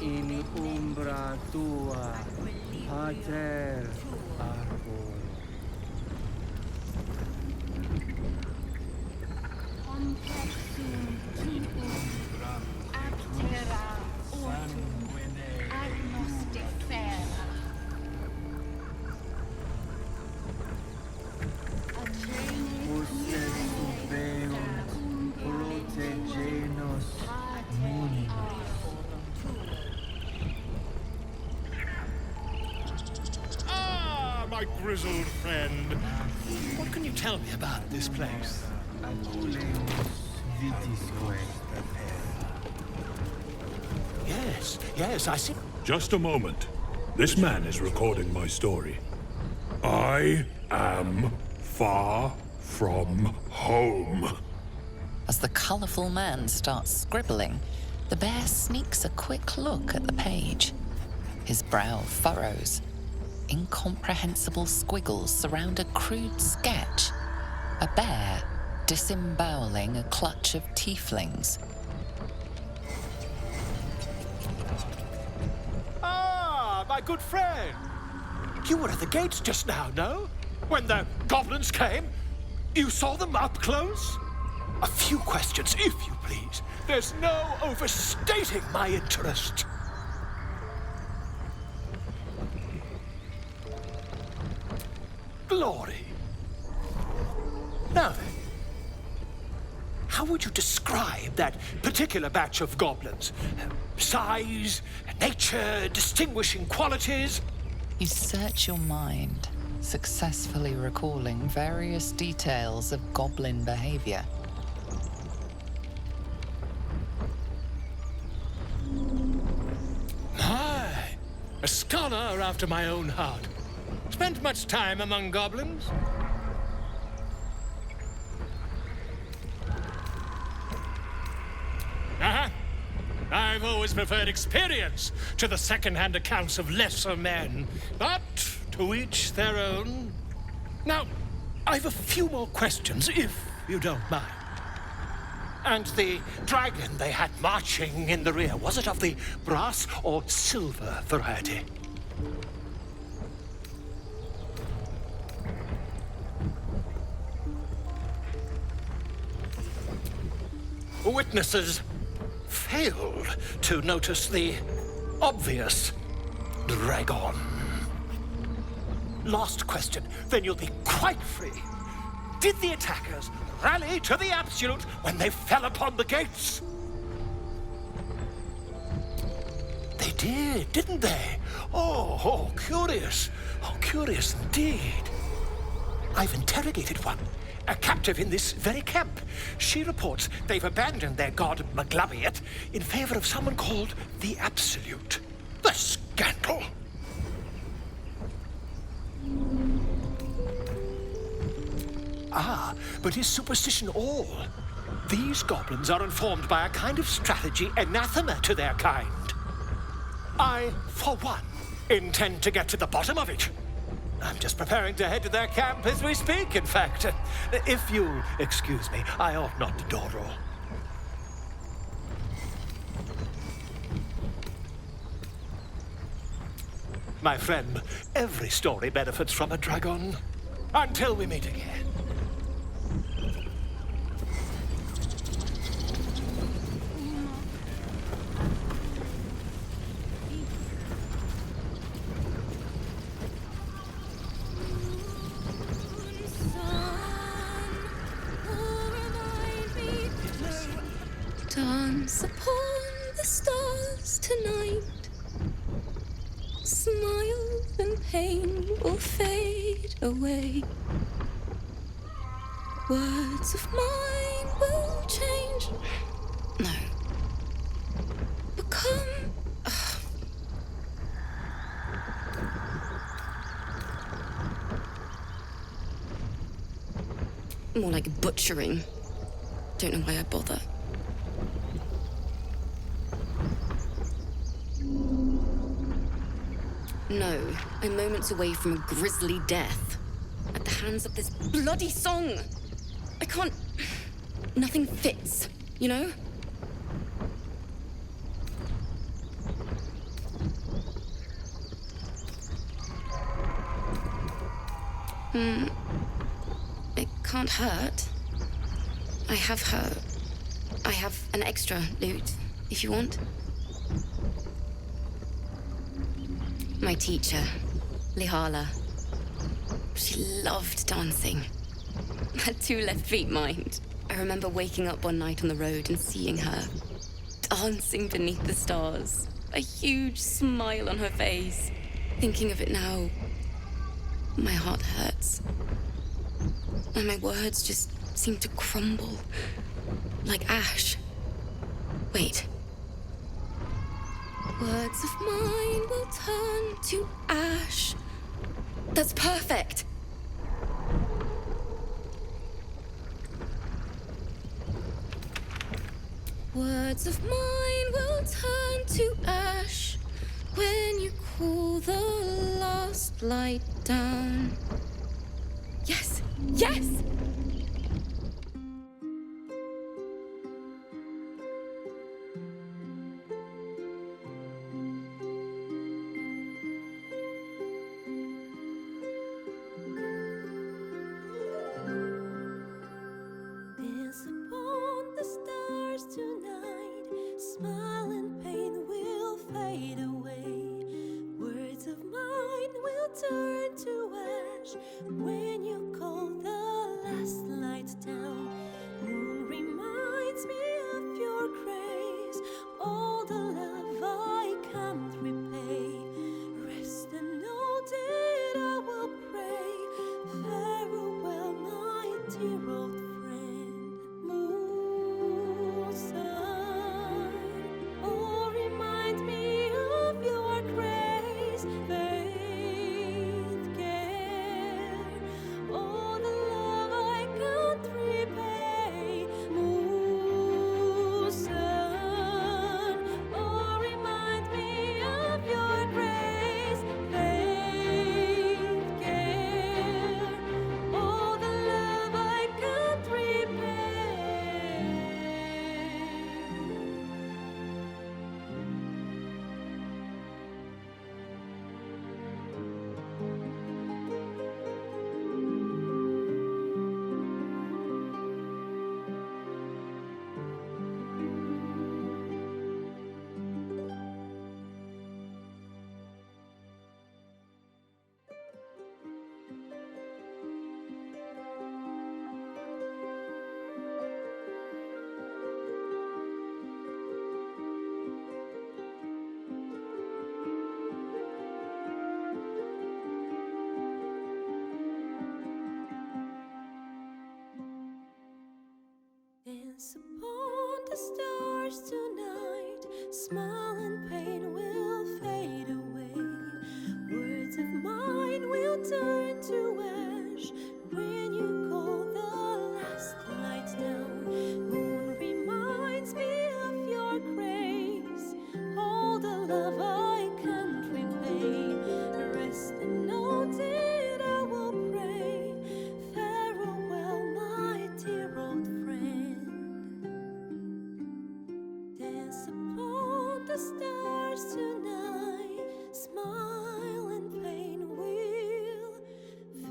in umbra tua, pater arbor. Hostes subeunt protegenos munimus. Ah, my grizzled friend. What can you tell me about this place? Yes, I see. Just a moment. This man is recording my story. I am far from home. As the colourful man starts scribbling, the bear sneaks a quick look at the page. His brow furrows. Incomprehensible squiggles surround a crude sketch. A bear disemboweling a clutch of tieflings. Ah, my good friend. You were at the gates just now, no? When the goblins came? You saw them up close? A few questions, if you please. There's no overstating my interest. Glory. Now then, how would you describe that particular batch of goblins? Size, nature, distinguishing qualities? You search your mind, successfully recalling various details of goblin behavior. My, a scholar after my own heart. Spent much time among goblins? I've always preferred experience to the second-hand accounts of lesser men. But to each their own. Now, I've a few more questions, if you don't mind. And the dragon they had marching in the rear, was it of the brass or silver variety? Witnesses failed to notice the obvious dragon. Last question, then you'll be quite free. Did the attackers rally to the absolute when they fell upon the gates? They did, didn't they? Oh, curious. Oh, curious indeed. I've interrogated one, a captive in this very camp. She reports they've abandoned their god Maglabiet in favor of someone called the Absolute. The scandal! Ah, but is superstition all? These goblins are informed by a kind of strategy anathema to their kind. I, for one, intend to get to the bottom of it. I'm just preparing to head to their camp as we speak, in fact. If you'll excuse me, I ought not to dawdle. My friend, every story benefits from a dragon. Until we meet again. Dance upon the stars tonight. Smile and pain will fade away. Words of mine will change. No. Become. More like butchering. Don't know why I bother. No, I'm moments away from a grisly death. At the hands of this bloody song. I can't... Nothing fits, you know? It can't hurt. I have an extra loot, if you want. My teacher, Lihala. She loved dancing. Had 2 left feet, mind. I remember waking up one night on the road and seeing her dancing beneath the stars. A huge smile on her face. Thinking of it now, my heart hurts. And my words just seem to crumble. Like ash. Wait. Words of mine will turn to ash. That's perfect. Words of mine will turn to ash when you cool the last light down. Yes, yes! Dance upon the stars tonight. Smile and pain will fade away. Words of mine will turn to ash when you call the last light down. Moon reminds me of your grace. All the love I can't repay. Rest and know that I will pray. Farewell, my dear old friend. Moon, sun, oh, remind me of your grace. Faith, care, all the love I can't repay. Moon, sun, oh, remind me of your grace. Faith, care, all the love I can't repay. Dance upon the stars tonight. Smile and pain will fade away. Words of mine will turn to ash when you call the last light down. Moon reminds me of your grace. All the love I can't repay. Rest and know that I will pray. Farewell, my dear old friend. Dance upon the stars tonight. Smile and pain will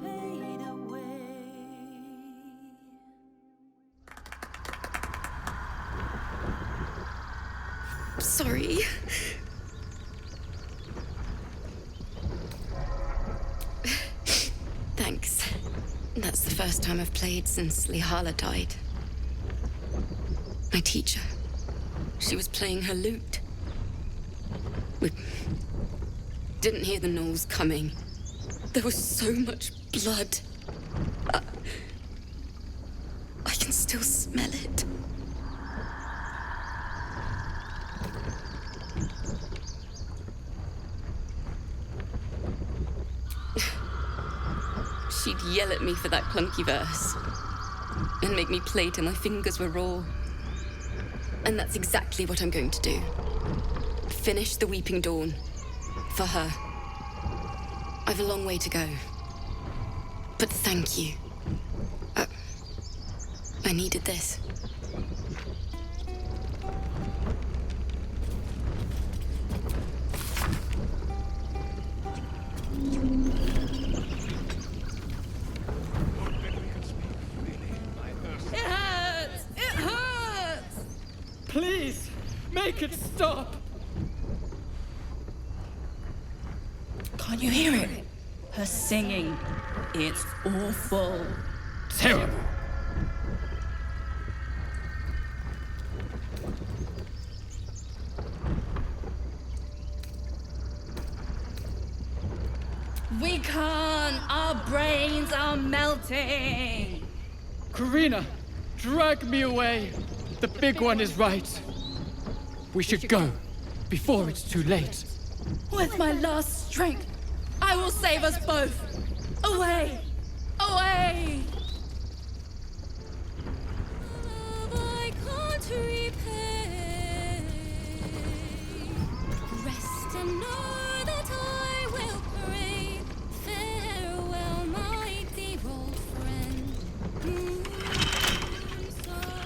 fade away. Sorry. Thanks. That's the first time I've played since Lihala died. My teacher. She was playing her lute. We didn't hear the gnolls coming. There was so much blood. I can still smell it. She'd yell at me for that clunky verse and make me play till my fingers were raw. And that's exactly what I'm going to do. Finish the Weeping Dawn. For her. I've a long way to go. But thank you. I needed this. It hurts! It hurts! Please, make it stop! Can't you hear it? Her singing. It's awful. Terrible. We can't. Our brains are melting. Karina, drag me away. The big one is right. We should go. before it's too late. With my last strength, I will save us both. Away! Away! I can't repay. Rest and know that I will pray. Farewell, my dear old friend. Moon, sun,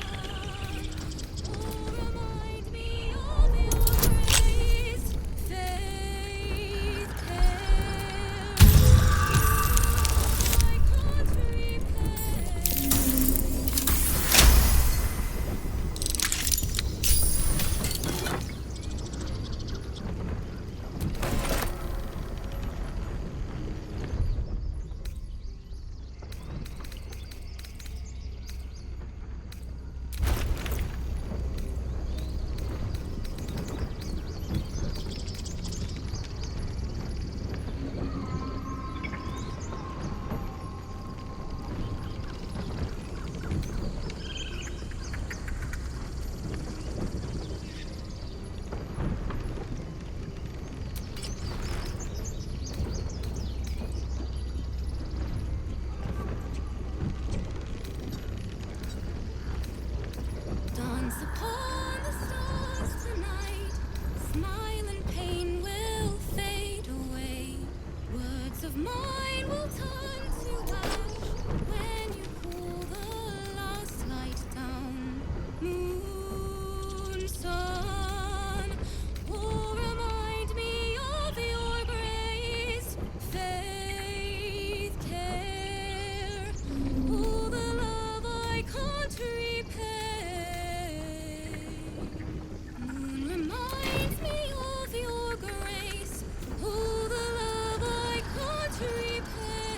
oh, remind me of your grace, faith, care. I can't repay. Dance upon the stars tonight. Smile and pain will fade away. Words of mine will turn to ash when you pull the last light down. Moon, sun, oh, remind me of your grace, faith, care. Oh, the love I can't repay. Moon reminds me of your grace. Oh, the love I can't repay.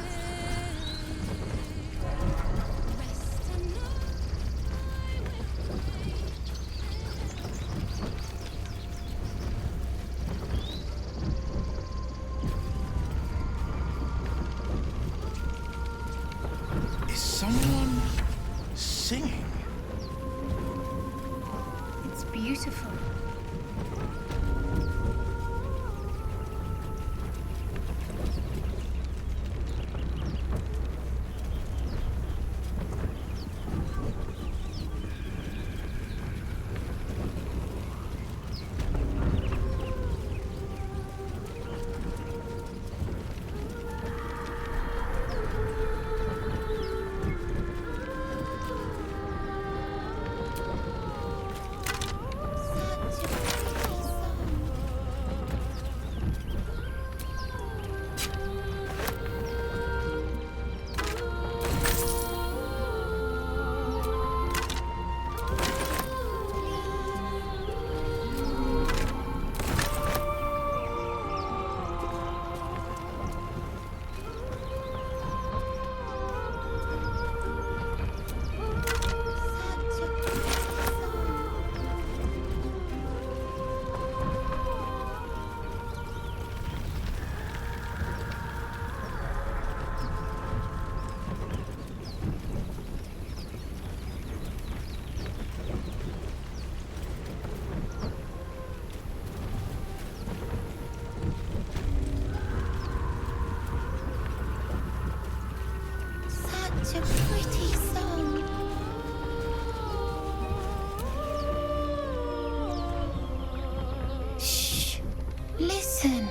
Rest and know I will pray. Is someone singing? It's beautiful. Such a pretty song. Shh. Listen.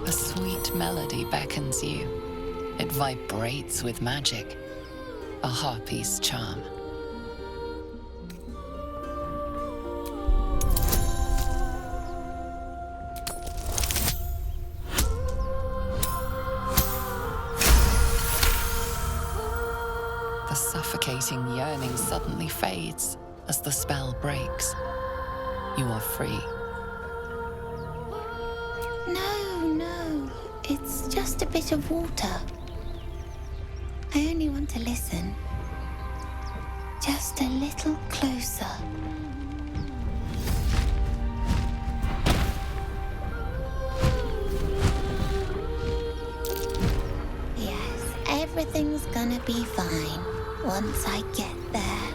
A sweet melody beckons you. It vibrates with magic. A harpy's charm. The suffocating yearning suddenly fades as the spell breaks. You are free. No. It's just a bit of water. I only want to listen. Just a little closer. Yes, everything's gonna be fine once I get there.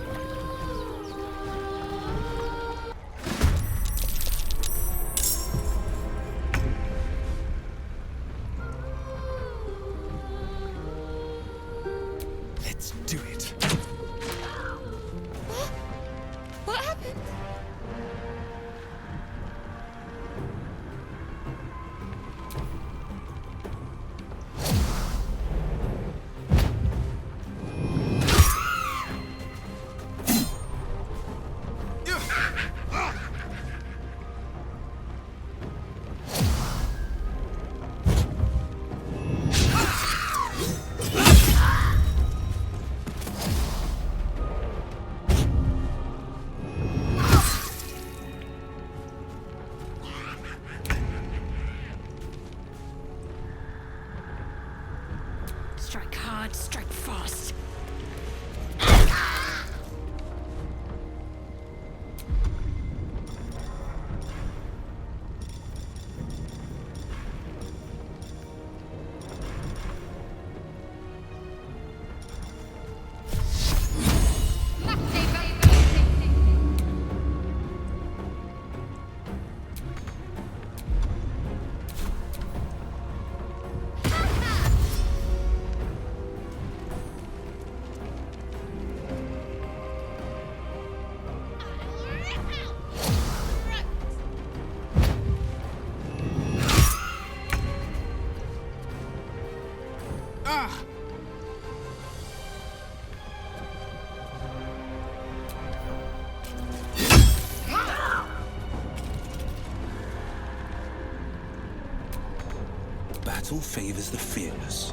battle favors the fearless.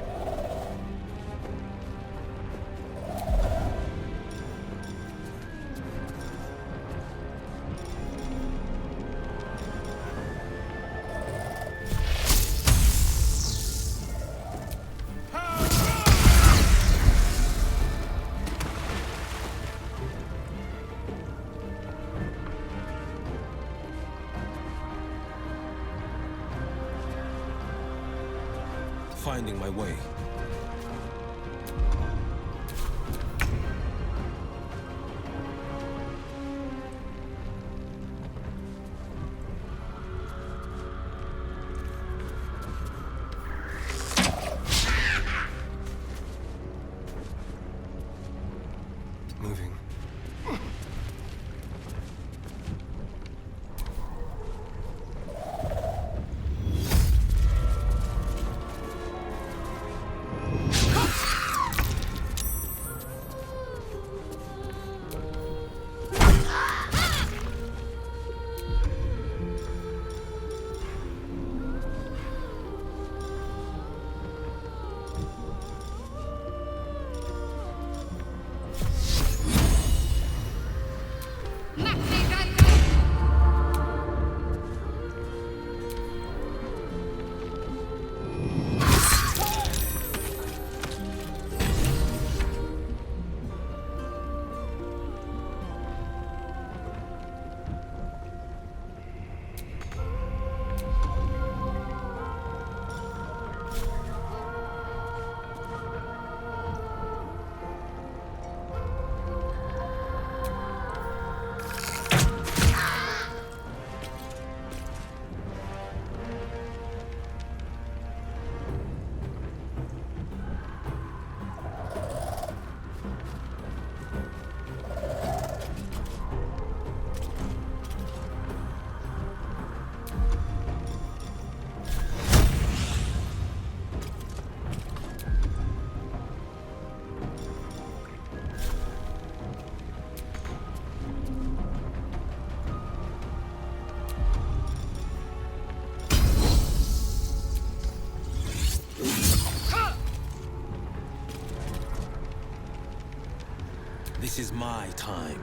Finding my way. Moving. This is my time.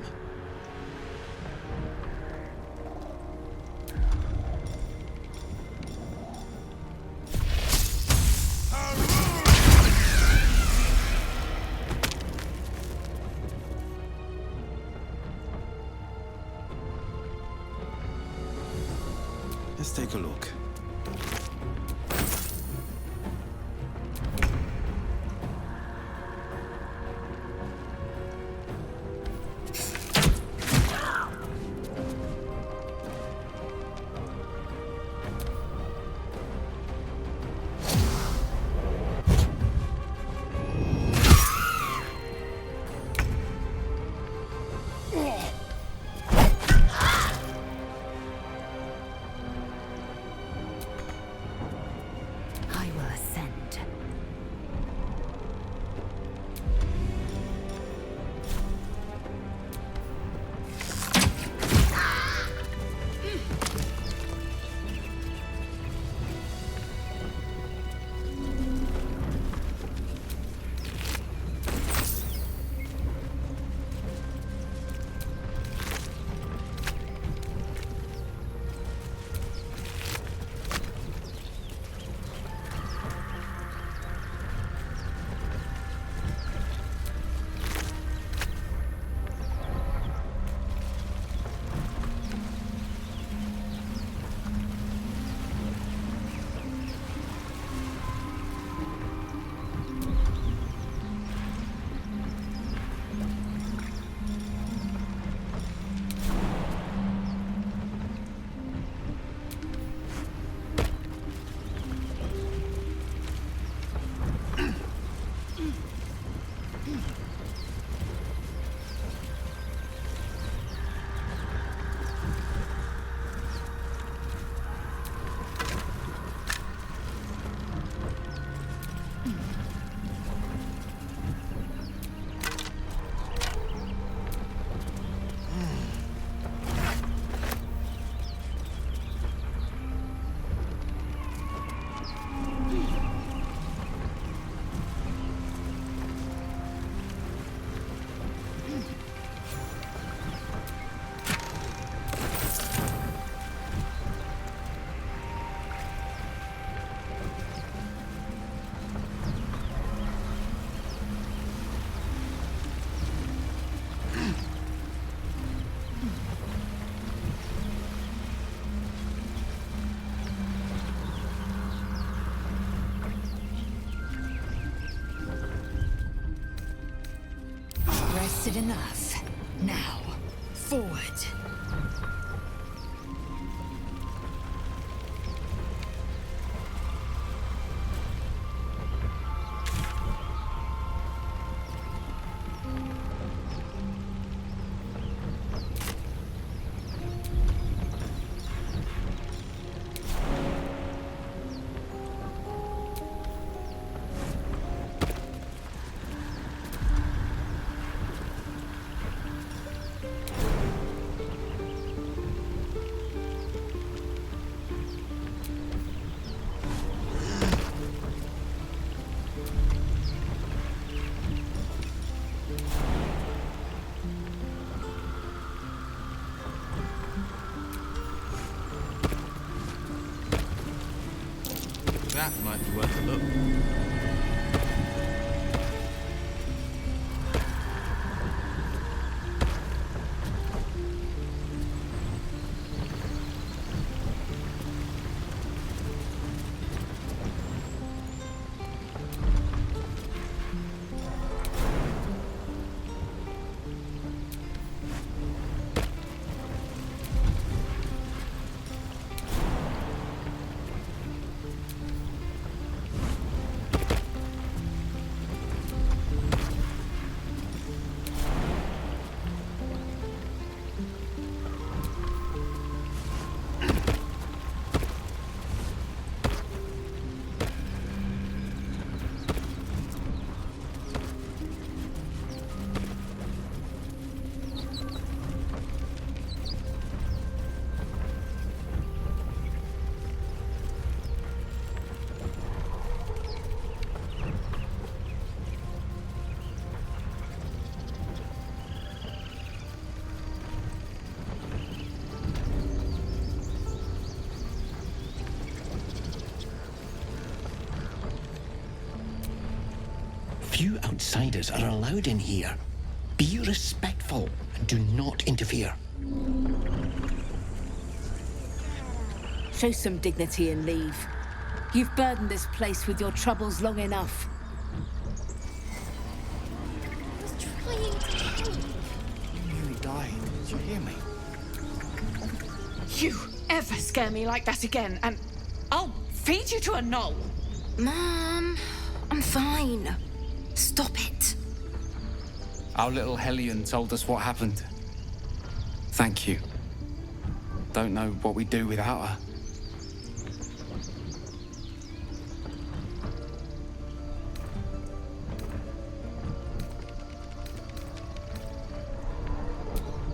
Let's take a look. That's it enough. Now, forward. That might be worth a look. Few outsiders are allowed in here. Be respectful and do not interfere. Show some dignity and leave. You've burdened this place with your troubles long enough. You nearly died. Did you hear me? You ever scare me like that again, and I'll feed you to a gnoll. Mom, I'm fine. Stop it. Our little Hellion told us what happened. Thank you. Don't know what we'd do without her.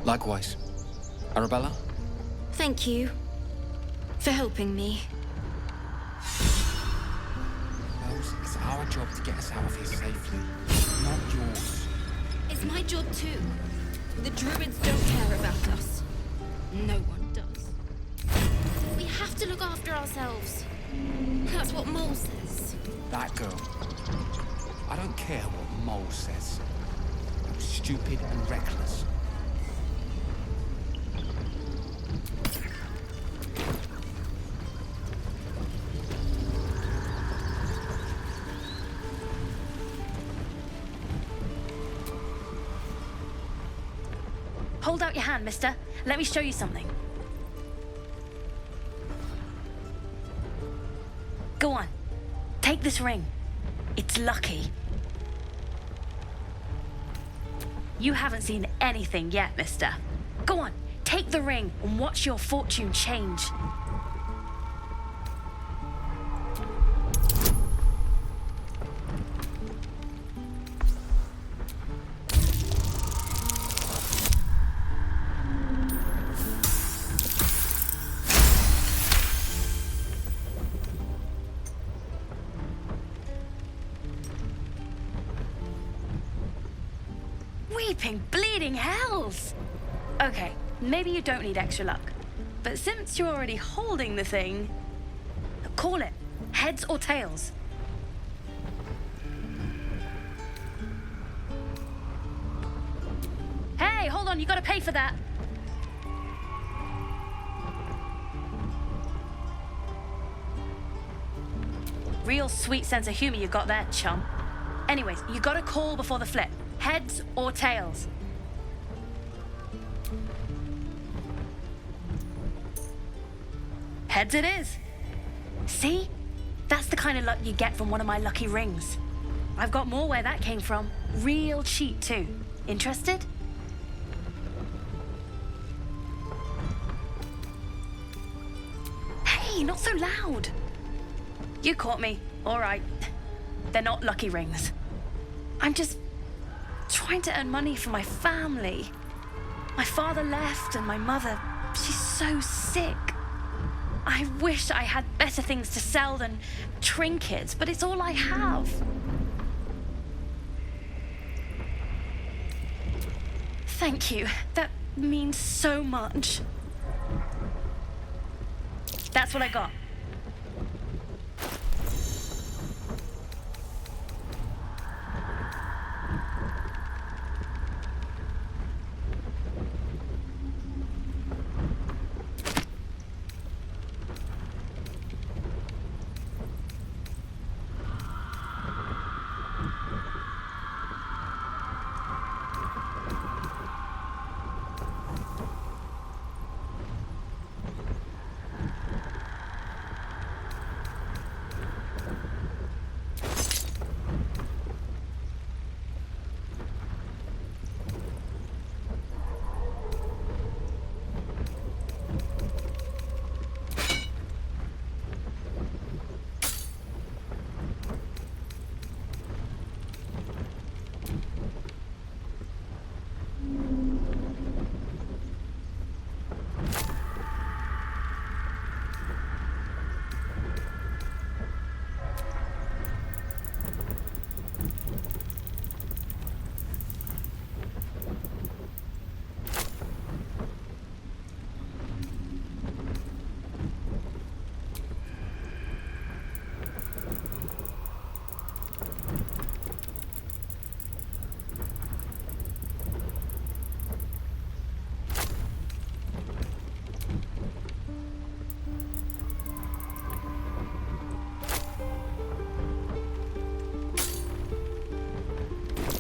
Likewise. Arabella? Thank you for helping me. Rose, it's our job to get us out of here safely, not yours. It's my job too. The druids don't care about us. No one does. We have to look after ourselves. That's what Mole says. That girl. I don't care what Mole says. It was stupid and reckless. Hold out your hand, mister. Let me show you something. Go on. Take this ring. It's lucky. You haven't seen anything yet, mister. Go on. Take the ring and watch your fortune change. Weeping, bleeding hells! Okay, maybe you don't need extra luck. But since you're already holding the thing, call it. Heads or tails. Hey, hold on, you gotta pay for that. Real sweet sense of humor you got there, chum. Anyways, you gotta call before the flip. Heads or tails. Heads it is. See? That's the kind of luck you get from one of my lucky rings. I've got more where that came from. Real cheap, too. Interested? Hey, not so loud. You caught me. All right. They're not lucky rings. I'm just trying to earn money for my family. My father left and my mother, she's so sick. I wish I had better things to sell than trinkets, but it's all I have. Thank you. That means so much. That's what I got.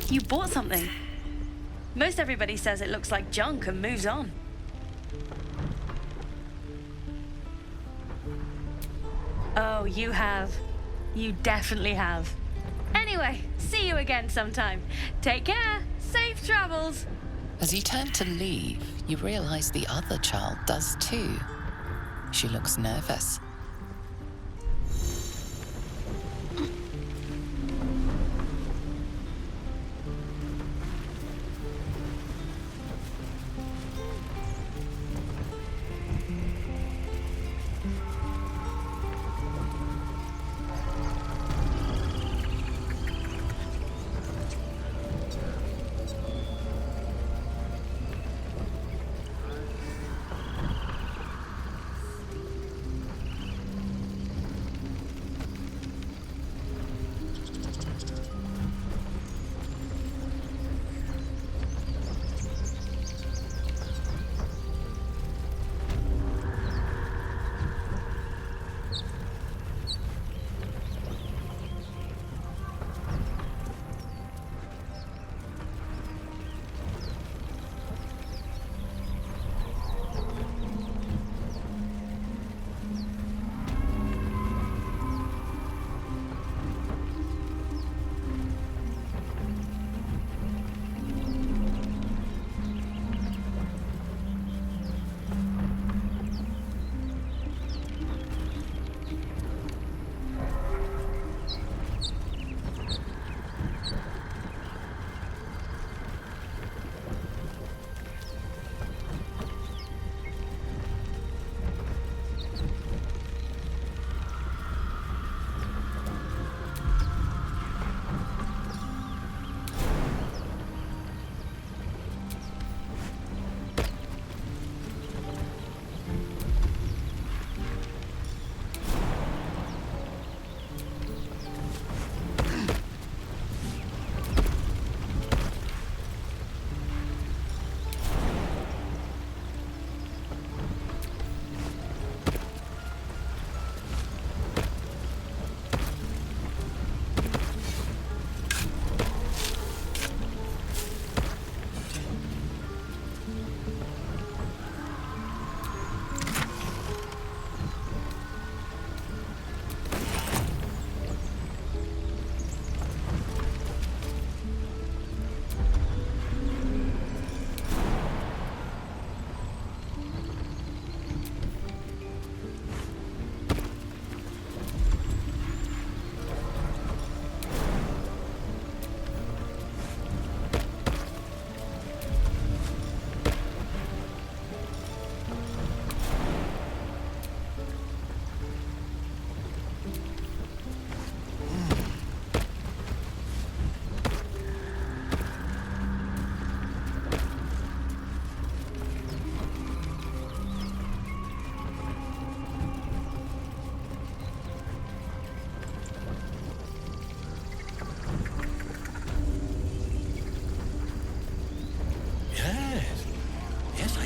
You bought something. Most everybody says it looks like junk and moves on. Oh, you have. You definitely have. Anyway, see you again sometime. Take care. Safe travels. As you turn to leave, you realize the other child does too. She looks nervous.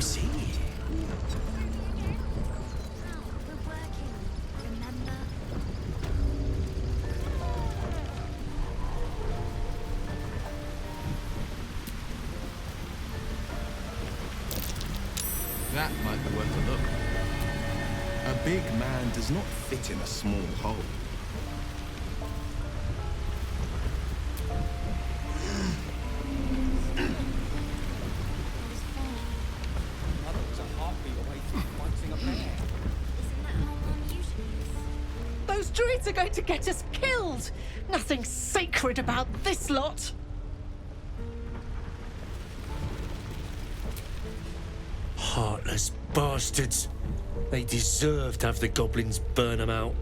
see. That might be worth a look. A big man does not fit in a small hole. Those druids are going to get us killed! Nothing sacred about this lot! Heartless bastards. They deserve to have the goblins burn them out.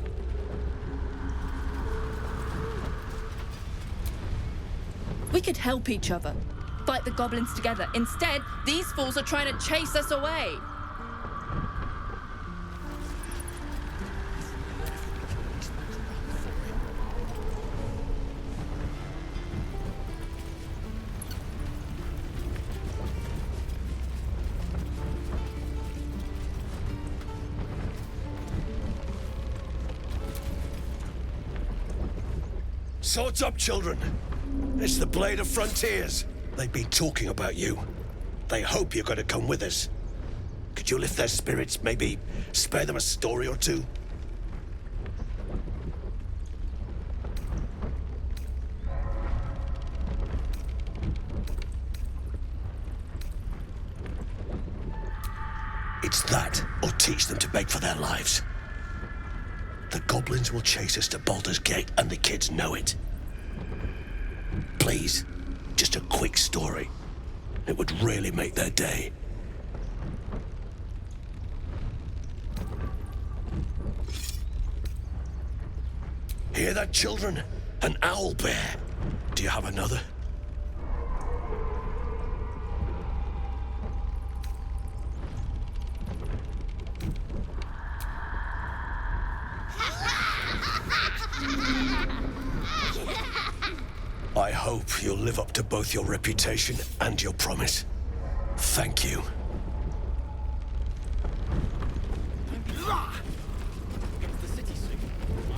We could help each other. Fight the goblins together. Instead, these fools are trying to chase us away. Swords up, children. It's the Blade of Frontiers. They've been talking about you. They hope you're going to come with us. Could you lift their spirits, maybe spare them a story or two? It's that, or teach them to beg for their lives. The goblins will chase us to Baldur's Gate, and the kids know it. Please, just a quick story. It would really make their day. Hear that, children? An owl bear. Do you have another? I hope you'll live up to both your reputation and your promise. Thank you. I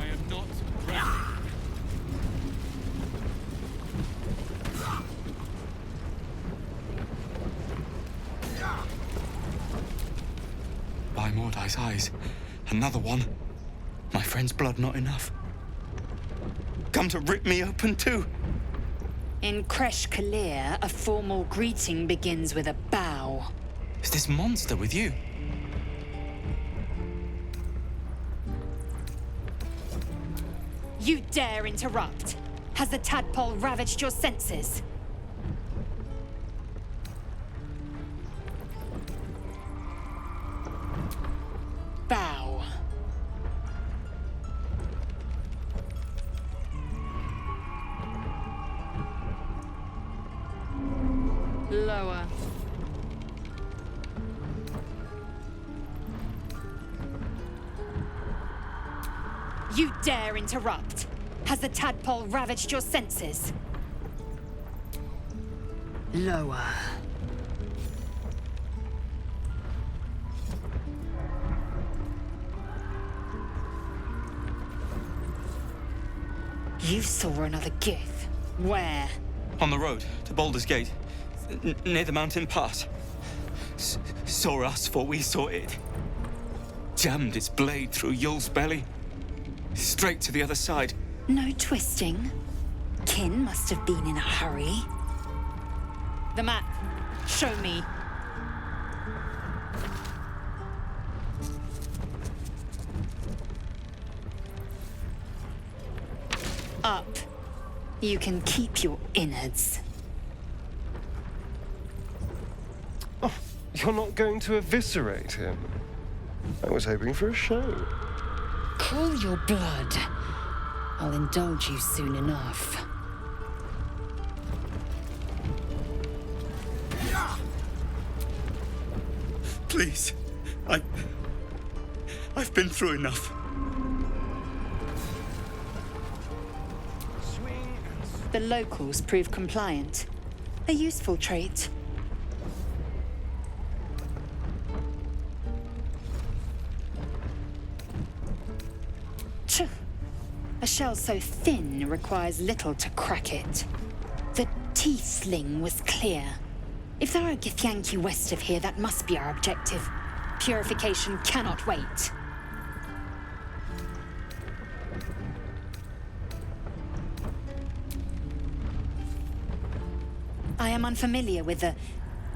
am not ready. By Mordai's eyes, another one. My friend's blood not enough. Come to rip me open too. In Kresh Kalir, a formal greeting begins with a bow. Is this monster with you? You dare interrupt? Has the tadpole ravaged your senses? Bow. Lower. You dare interrupt? Has the tadpole ravaged your senses? Lower. You saw another gith. Where? On the road to Baldur's Gate, near the mountain pass. Saw us, for we saw it. Jammed its blade through Yul's belly. Straight to the other side. No twisting. Kin must have been in a hurry. The map. Show me. Up. You can keep your innards. Oh, you're not going to eviscerate him? I was hoping for a show. Cool your blood. I'll indulge you soon enough. Please. I've been through enough. The locals prove compliant. A useful trait. A shell so thin requires little to crack it. The tiefling was clear. If there are Githyanki west of here, that must be our objective. Purification cannot wait. I am unfamiliar with the...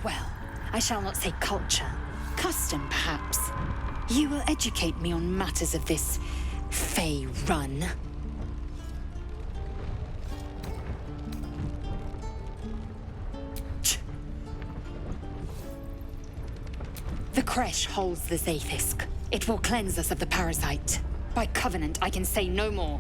well, I shall not say culture. Custom, perhaps. You will educate me on matters of this Fey run. The creche holds the Zaithisk. It will cleanse us of the parasite. By covenant, I can say no more.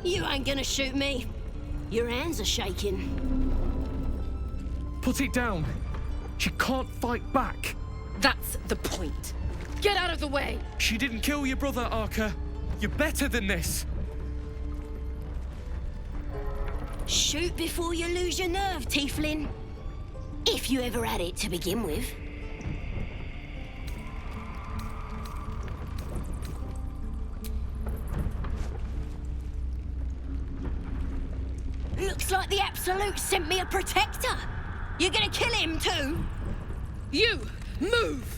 You ain't gonna shoot me. Your hands are shaking. Put it down. She can't fight back. That's the point. Get out of the way! She didn't kill your brother, Arka. You're better than this. Shoot before you lose your nerve, Tiefling. If you ever had it to begin with. Looks like the Absolute sent me a protector. You're gonna kill him too? You! Move!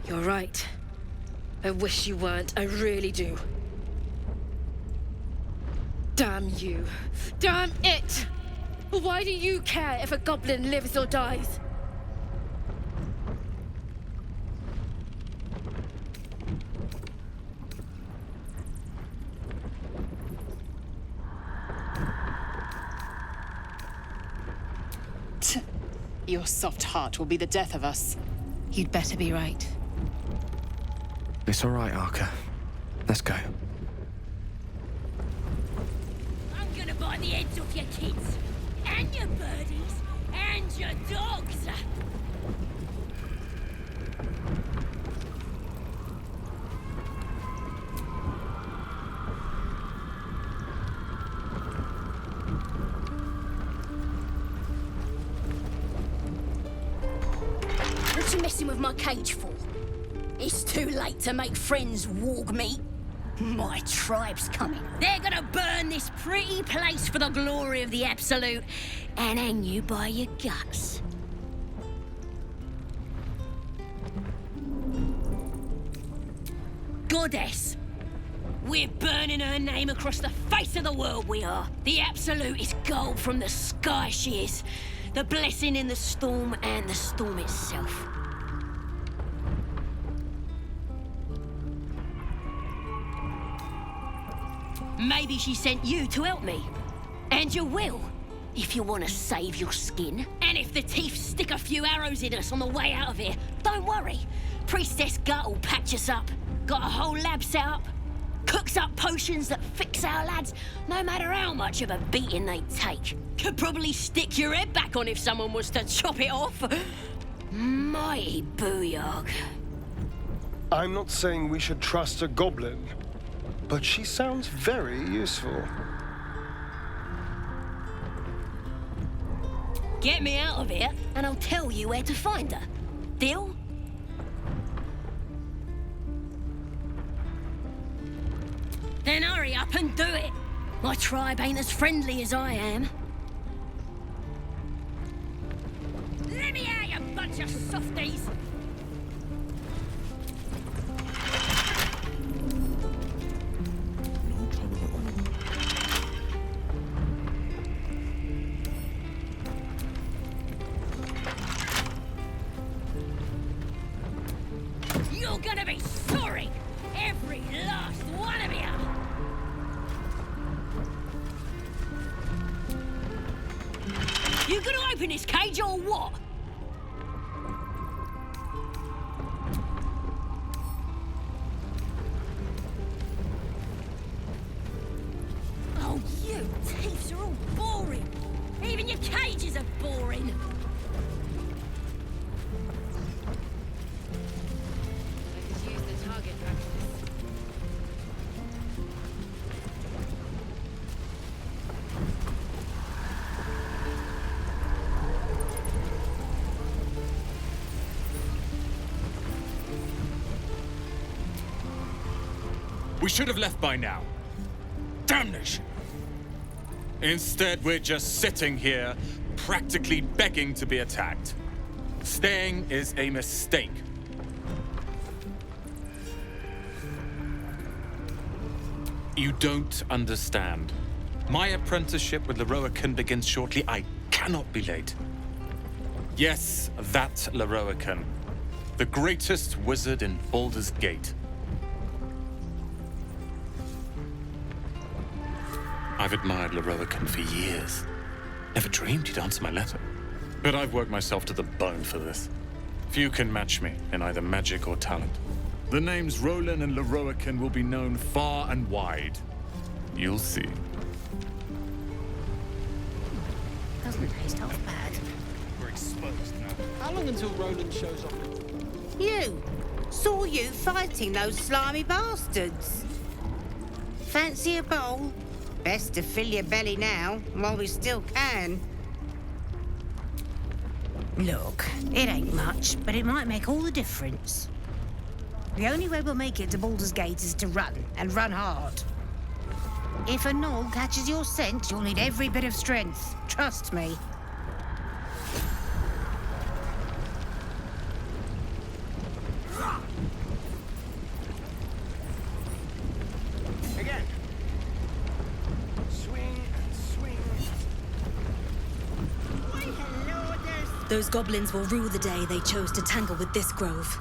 You're right. I wish you weren't. I really do. Damn you. Damn it! Why do you care if a goblin lives or dies? Your soft heart will be the death of us. You'd better be right. It's all right, Arka. Let's go. I'm gonna buy the heads off your kids, and your birdies, and your dogs. What you messing with my cage for? It's too late to make friends, warg meat. My tribe's coming. They're gonna burn this pretty place for the glory of the Absolute and hang you by your guts. Goddess. We're burning her name across the face of the world, we are. The Absolute is gold from the sky, she is. The blessing in the storm and the storm itself. Maybe she sent you to help me. And you will, if you want to save your skin. And if the teeth stick a few arrows in us on the way out of here, don't worry. Priestess Gut will patch us up. Got a whole lab set up. Cooks up potions that fix our lads, no matter how much of a beating they take. Could probably stick your head back on if someone was to chop it off. Mighty booyog. I'm not saying we should trust a goblin, but she sounds very useful. Get me out of here, and I'll tell you where to find her. Deal? Then hurry up and do it. My tribe ain't as friendly as I am. Let me out, you bunch of softies! in this cage or what? Oh, you thieves are all boring. Even your cages are boring. Let's use the target practice. We should have left by now. Damnation! Instead, we're just sitting here, practically begging to be attacked. Staying is a mistake. You don't understand. My apprenticeship with Leroican begins shortly. I cannot be late. Yes, that Leroican. The greatest wizard in Baldur's Gate. I've admired Leroican for years. Never dreamed he'd answer my letter. But I've worked myself to the bone for this. Few can match me in either magic or talent. The names Roland and Leroican will be known far and wide. You'll see. Doesn't taste half bad. We're exposed now. How long until Roland shows up? You! Saw you fighting those slimy bastards. Fancy a bowl? Best to fill your belly now, while we still can. Look, it ain't much, but it might make all the difference. The only way we'll make it to Baldur's Gate is to run, and run hard. If a gnoll catches your scent, you'll need every bit of strength. Trust me. Again. Swing and swing. Why, hello, there's... Those goblins will rue the day they chose to tangle with this grove.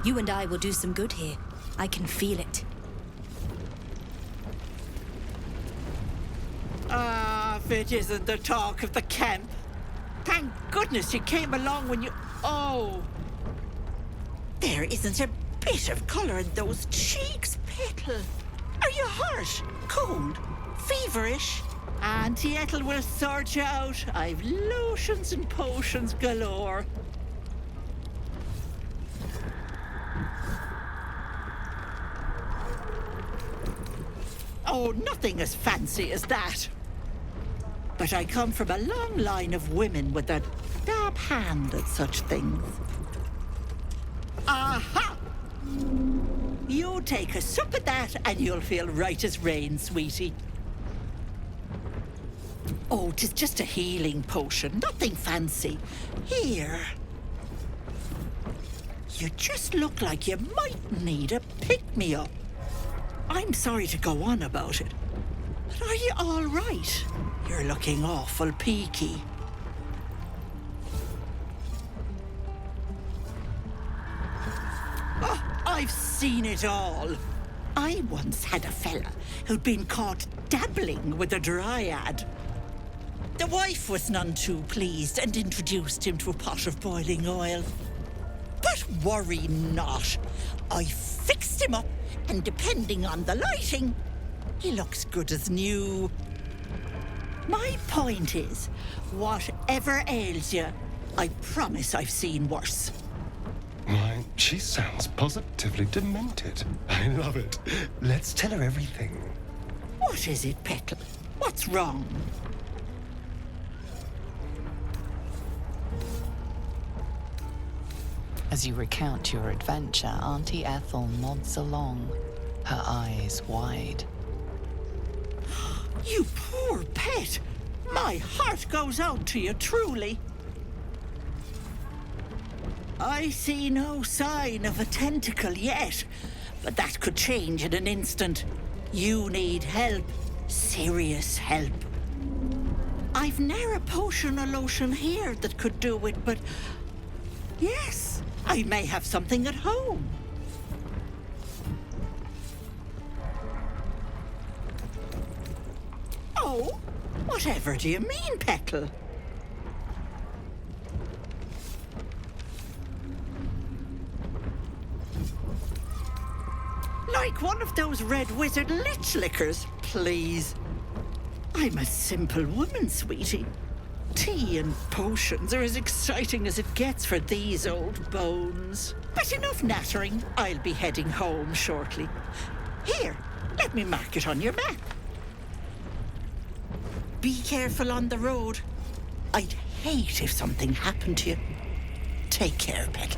You and I will do some good here. I can feel it. Ah, if it isn't the talk of the camp. Thank goodness you came along when you... Oh! There isn't a bit of colour in those cheeks, Petal. Are you hurt? Cold? Feverish? Auntie Ethel will sort you out. I've lotions and potions galore. Oh, nothing as fancy as that. But I come from a long line of women with a dab hand at such things. Aha! You take a sup at that and you'll feel right as rain, sweetie. Oh, 'tis just a healing potion, nothing fancy. Here. You just look like you might need a pick-me-up. I'm sorry to go on about it, but are you all right? You're looking awful peaky. Oh, I've seen it all. I once had a fella who'd been caught dabbling with a dryad. The wife was none too pleased and introduced him to a pot of boiling oil. But worry not. I fixed him up, and depending on the lighting, he looks good as new. My point is, whatever ails you, I promise I've seen worse. Why, she sounds positively demented. I love it. Let's tell her everything. What is it, Petal? What's wrong? As you recount your adventure, Auntie Ethel nods along, her eyes wide. You poor pet! My heart goes out to you, truly. I see no sign of a tentacle yet, but that could change in an instant. You need help. Serious help. I've ne'er a potion or lotion here that could do it, but... yes, I may have something at home. Oh, whatever do you mean, Petal? one of those red wizard lich lickers, please. I'm a simple woman, sweetie. Tea and potions are as exciting as it gets for these old bones. But enough nattering. I'll be heading home shortly. Here, let me mark it on your map. Be careful on the road. I'd hate if something happened to you. Take care, Pet.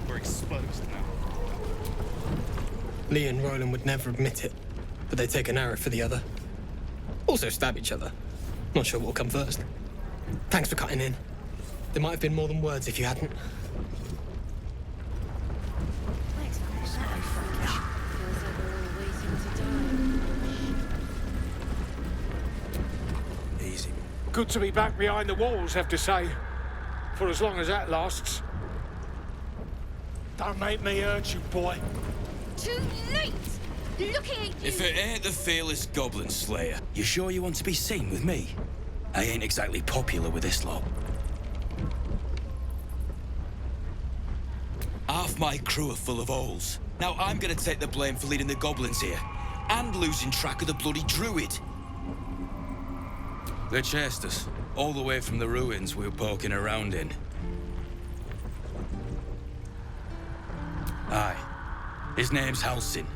We're exposed now. Lee and Roland would never admit it, but they take an arrow for the other. Also stab each other. Not sure what'll come first. Thanks for cutting in. There might have been more than words if you hadn't. Easy. Good to be back behind the walls, have to say. For as long as that lasts. Don't make me hurt you, boy. Too late! Looking at you! If it ain't the fearless Goblin Slayer, you sure you want to be seen with me? I ain't exactly popular with this lot. Half my crew are full of holes. Now I'm gonna take the blame for leading the goblins here, and losing track of the bloody druid. They chased us, all the way from the ruins we were poking around in. Aye. His name's Halsin,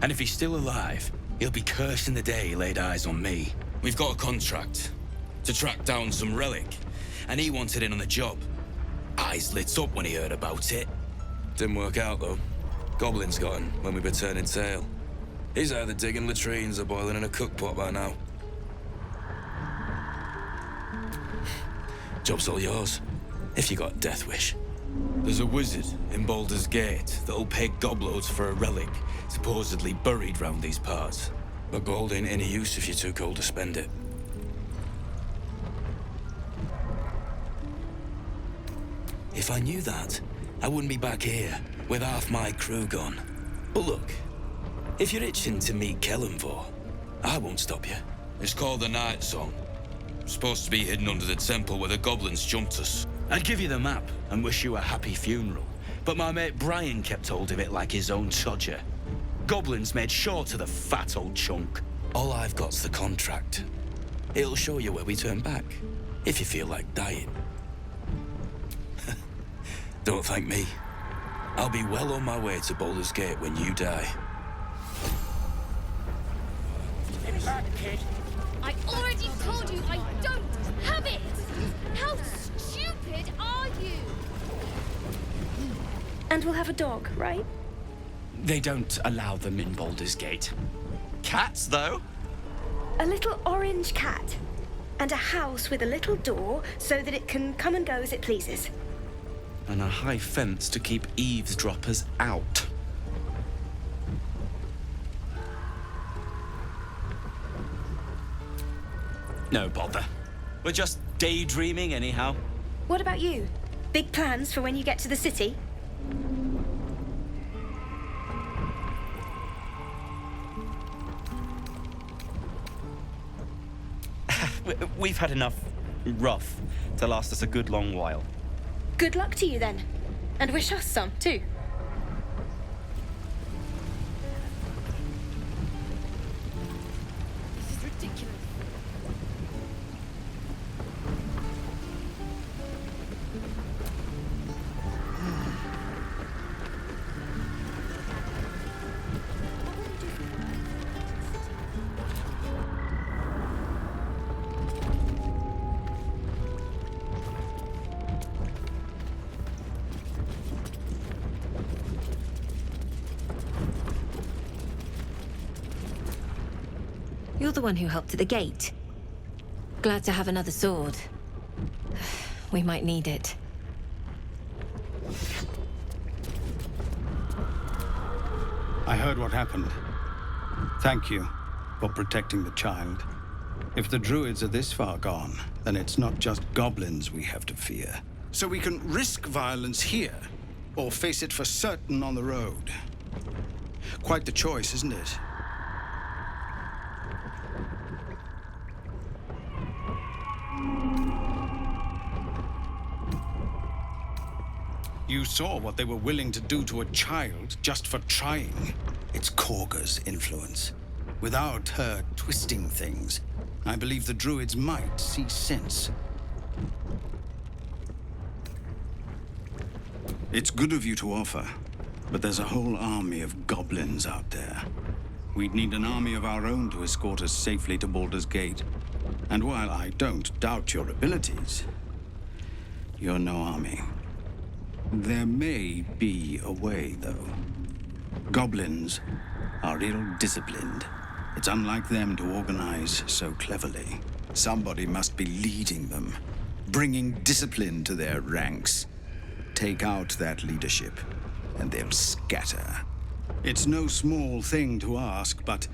and if he's still alive, he'll be cursing the day he laid eyes on me. We've got a contract to track down some relic, and he wanted in on the job. Eyes lit up when he heard about it. Didn't work out, though. Goblins got him when we were turning tail. He's either digging latrines or boiling in a cookpot by now. Job's all yours, if you got a death wish. There's a wizard in Baldur's Gate that'll pay gobloads for a relic supposedly buried round these parts. But gold ain't any use if you're too cold to spend it. If I knew that, I wouldn't be back here with half my crew gone. But look, if you're itching to meet Kellenvor, I won't stop you. It's called the Night Song. Supposed to be hidden under the temple where the goblins jumped us. I'd give you the map and wish you a happy funeral, but my mate Brian kept hold of it like his own Todger. Goblins made sure to the fat old chunk. All I've got's the contract. It'll show you where we turn back, if you feel like dying. Don't thank me. I'll be well on my way to Baldur's Gate when you die. Get back, kid. I already told you I don't have it! How stupid are you? And we'll have a dog, right? They don't allow them in Baldur's Gate. Cats, though? A little orange cat. And a house with a little door so that it can come and go as it pleases. And a high fence to keep eavesdroppers out. No bother. We're just daydreaming anyhow. What about you? Big plans for when you get to the city? We've had enough rough to last us a good long while. Good luck to you then. And wish us some, too. This is ridiculous. You're the one who helped at the gate. Glad to have another sword. We might need it. I heard what happened. Thank you for protecting the child. If the druids are this far gone, then it's not just goblins we have to fear. So we can risk violence here, or face it for certain on the road. Quite the choice, isn't it? You saw what they were willing to do to a child just for trying. It's Korga's influence. Without her twisting things, I believe the druids might see sense. It's good of you to offer, but there's a whole army of goblins out there. We'd need an army of our own to escort us safely to Baldur's Gate. And while I don't doubt your abilities, you're no army. There may be a way, though. Goblins are ill-disciplined. It's unlike them to organize so cleverly. Somebody must be leading them, bringing discipline to their ranks. Take out that leadership, and they'll scatter. It's no small thing to ask, but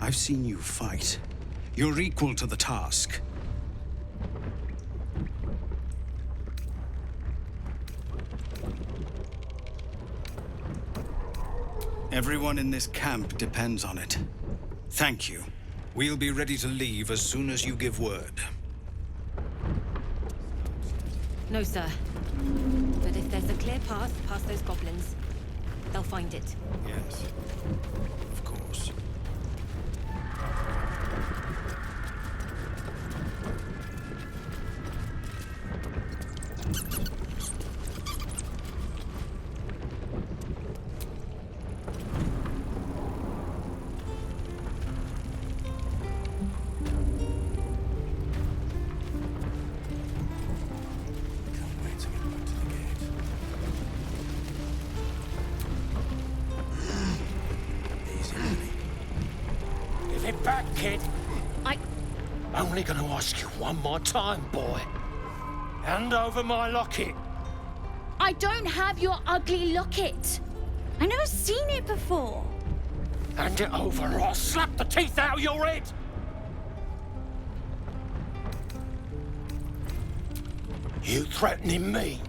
I've seen you fight. You're equal to the task. Everyone in this camp depends on it. Thank you. We'll be ready to leave as soon as you give word. No, sir. But if there's a clear path past those goblins, they'll find it. Yes. Of course. Give it back, kid. Only gonna ask you one more time, boy. Hand over my locket. I don't have your ugly locket. I've never seen it before. Hand it over or I'll slap the teeth out of your head. You threatening me?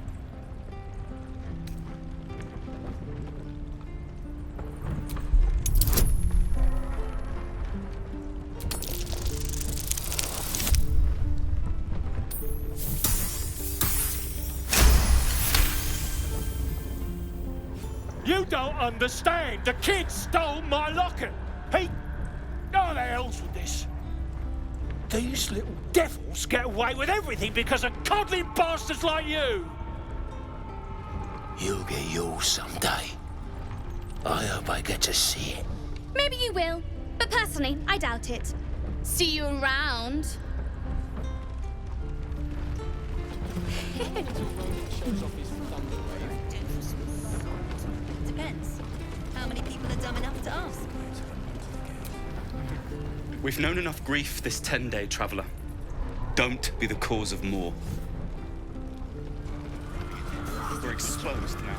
You don't understand. The kid stole my locket. He... Oh, the hell's with this? These little devils get away with everything because of coddling bastards like you. You'll get yours someday. I hope I get to see it. Maybe you will, but personally, I doubt it. See you around. Depends. How many people are dumb enough to ask? We've known enough grief this 10-day traveler. Don't be the cause of more. We're exposed now.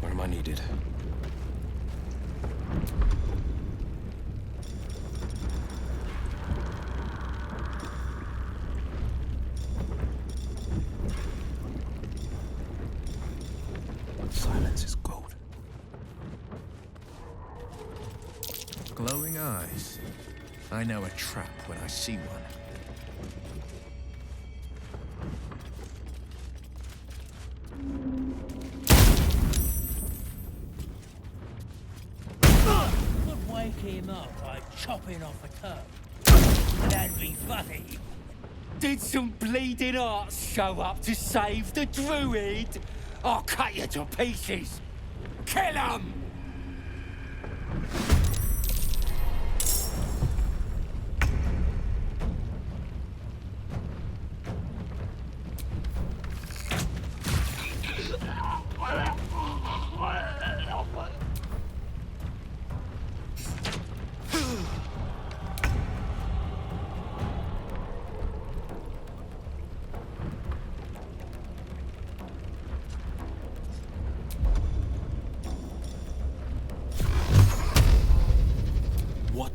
Where am I needed? Silence is gold. Glowing eyes. I know a trap when I see one. Could wake him up by chopping off a toe. That'd be funny. Did some bleeding arts show up to save the druid? I'll cut you to pieces. Kill him!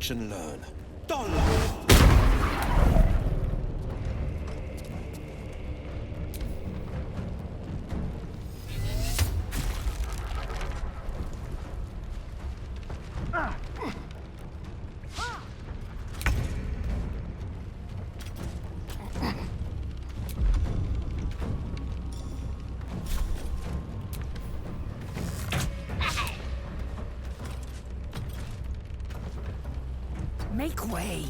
watch and learn. Make way.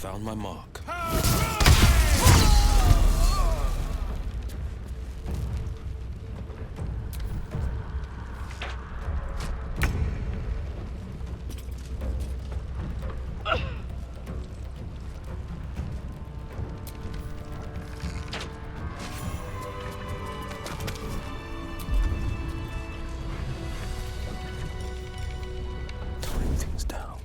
Found my mark. Tying things down.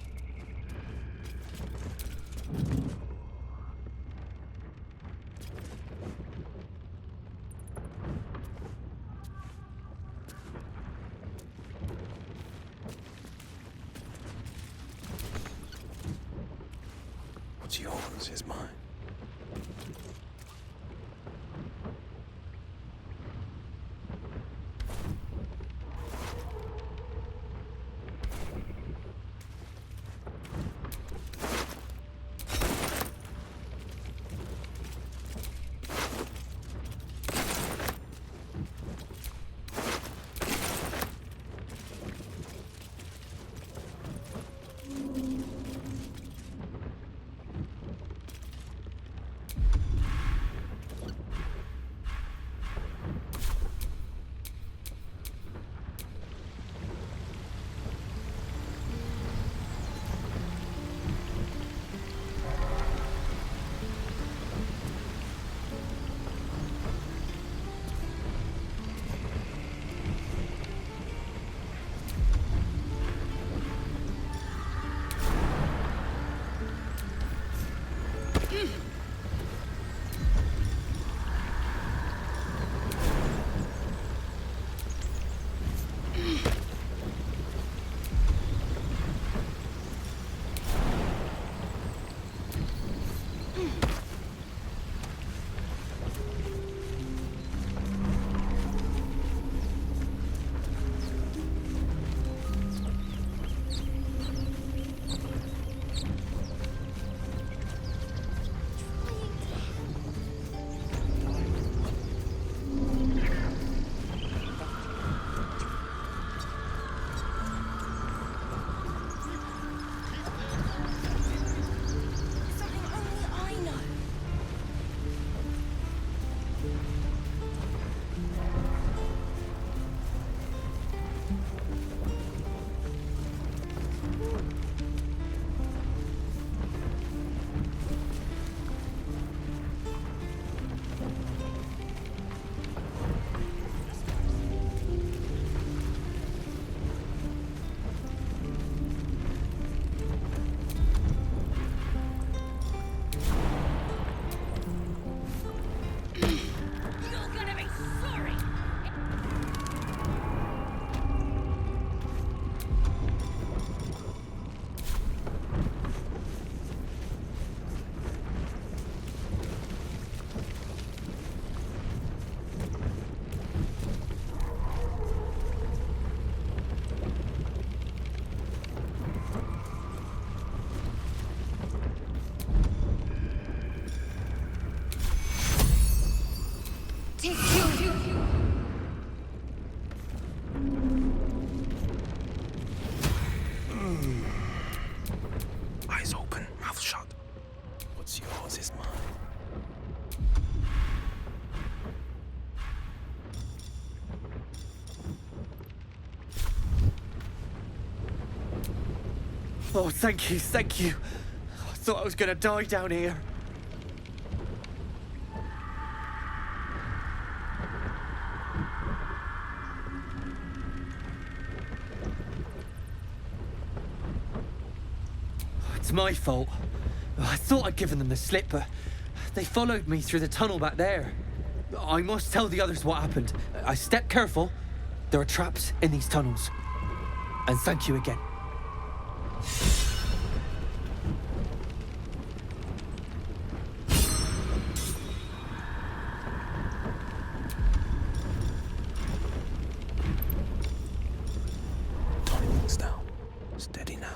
What's yours is mine. Oh, thank you, thank you. I thought I was gonna die down here. It's my fault. I thought I'd given them the slip, but they followed me through the tunnel back there. I must tell the others what happened. I stepped careful. There are traps in these tunnels. And thank you again. Tony things down. Steady now.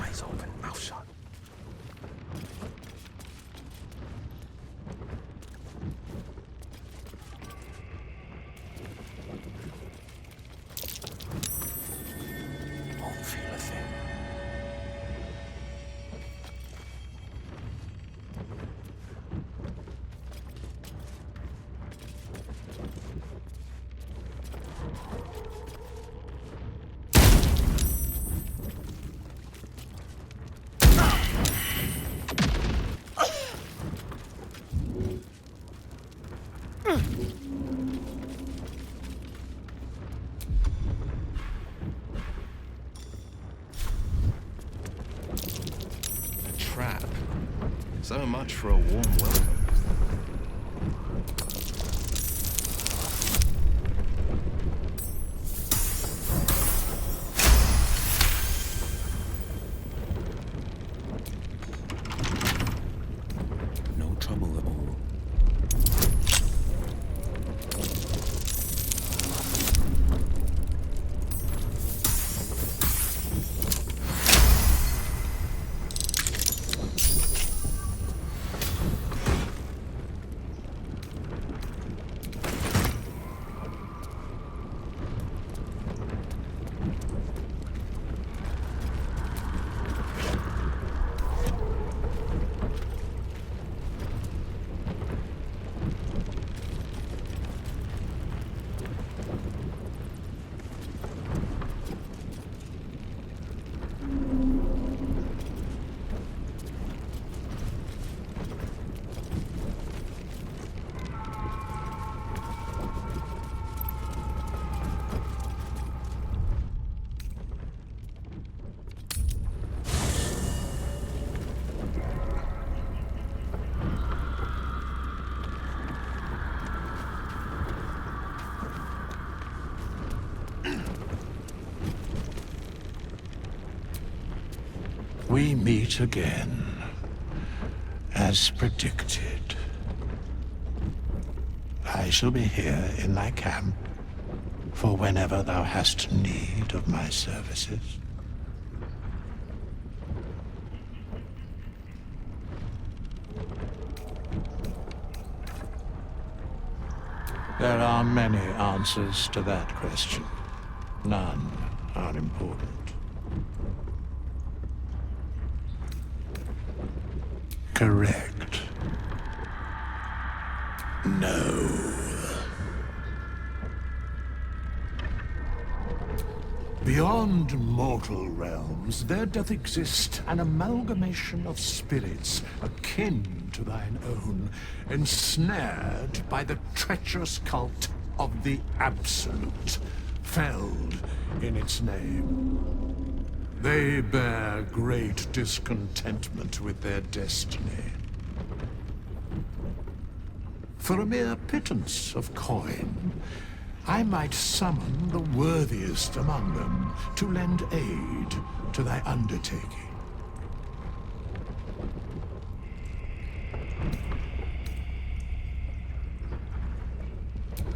Eyes open, mouth shut. Won't feel a thing. Trap. So much for a warm welcome. No trouble at all. We meet again, as predicted. I shall be here in thy camp for whenever thou hast need of my services. There are many answers to that question. None are important. Correct. No. Beyond mortal realms, there doth exist an amalgamation of spirits akin to thine own, ensnared by the treacherous cult of the Absolute, felled in its name. They bear great discontentment with their destiny. For a mere pittance of coin, I might summon the worthiest among them to lend aid to thy undertaking.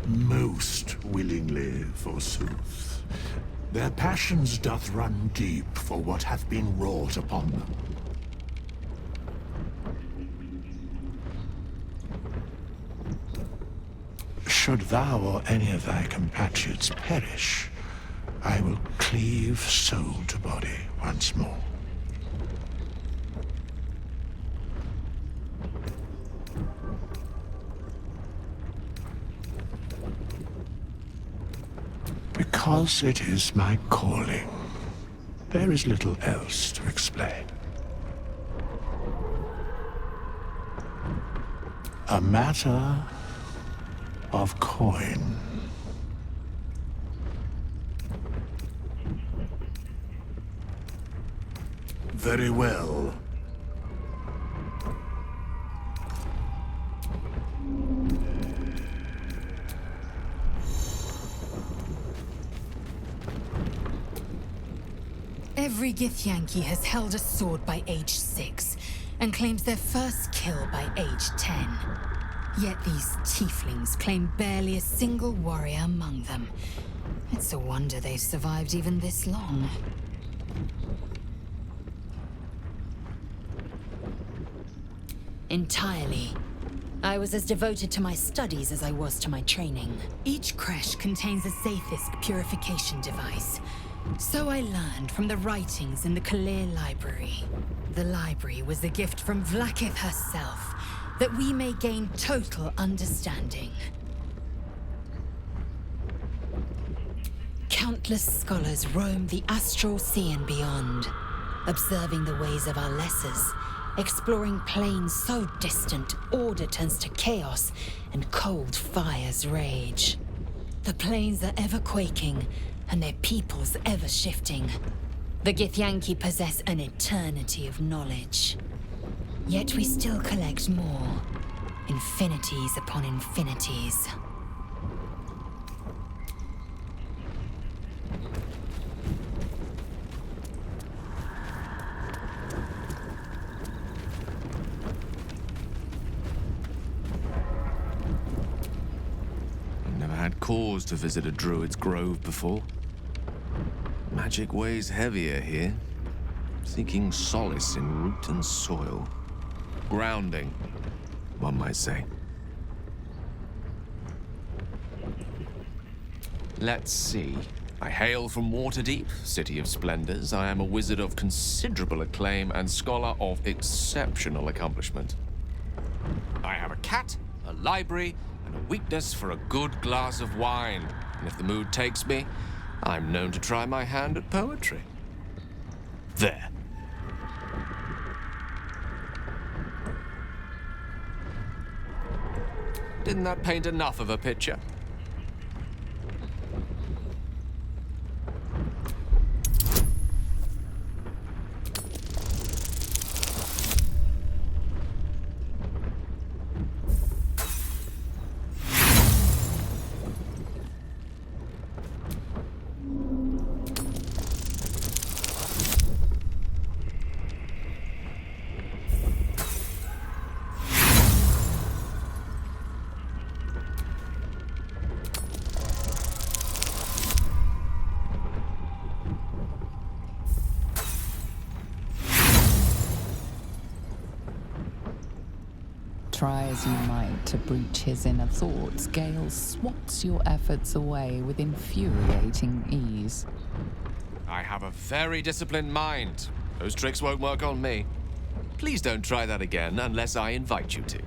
Most willingly, forsooth. Their passions doth run deep for what hath been wrought upon them. Should thou or any of thy compatriots perish, I will cleave soul to body once more. Because it is my calling. There is little else to explain. A matter of coin. Very well. Every Githyanki has held a sword by age 6, and claims their first kill by age 10. Yet these tieflings claim barely a single warrior among them. It's a wonder they've survived even this long. Entirely. I was as devoted to my studies as I was to my training. Each creche contains a Zaithisk purification device. So I learned from the writings in the Kalir Library. The library was a gift from Vlaakith herself, that we may gain total understanding. Countless scholars roam the astral sea and beyond, observing the ways of our lessers, exploring planes so distant order turns to chaos and cold fires rage. The planes are ever quaking, and their peoples ever shifting. The Githyanki possess an eternity of knowledge. Yet we still collect more. Infinities upon infinities. I've never had cause to visit a druid's grove before. Magic weighs heavier here, seeking solace in root and soil. Grounding, one might say. Let's see. I hail from Waterdeep, city of splendors. I am a wizard of considerable acclaim and scholar of exceptional accomplishment. I have a cat, a library, and a weakness for a good glass of wine. And if the mood takes me, I'm known to try my hand at poetry. There. Didn't that paint enough of a picture? Try as you might to breach his inner thoughts, Gale swats your efforts away with infuriating ease. I have a very disciplined mind. Those tricks won't work on me. Please don't try that again unless I invite you to.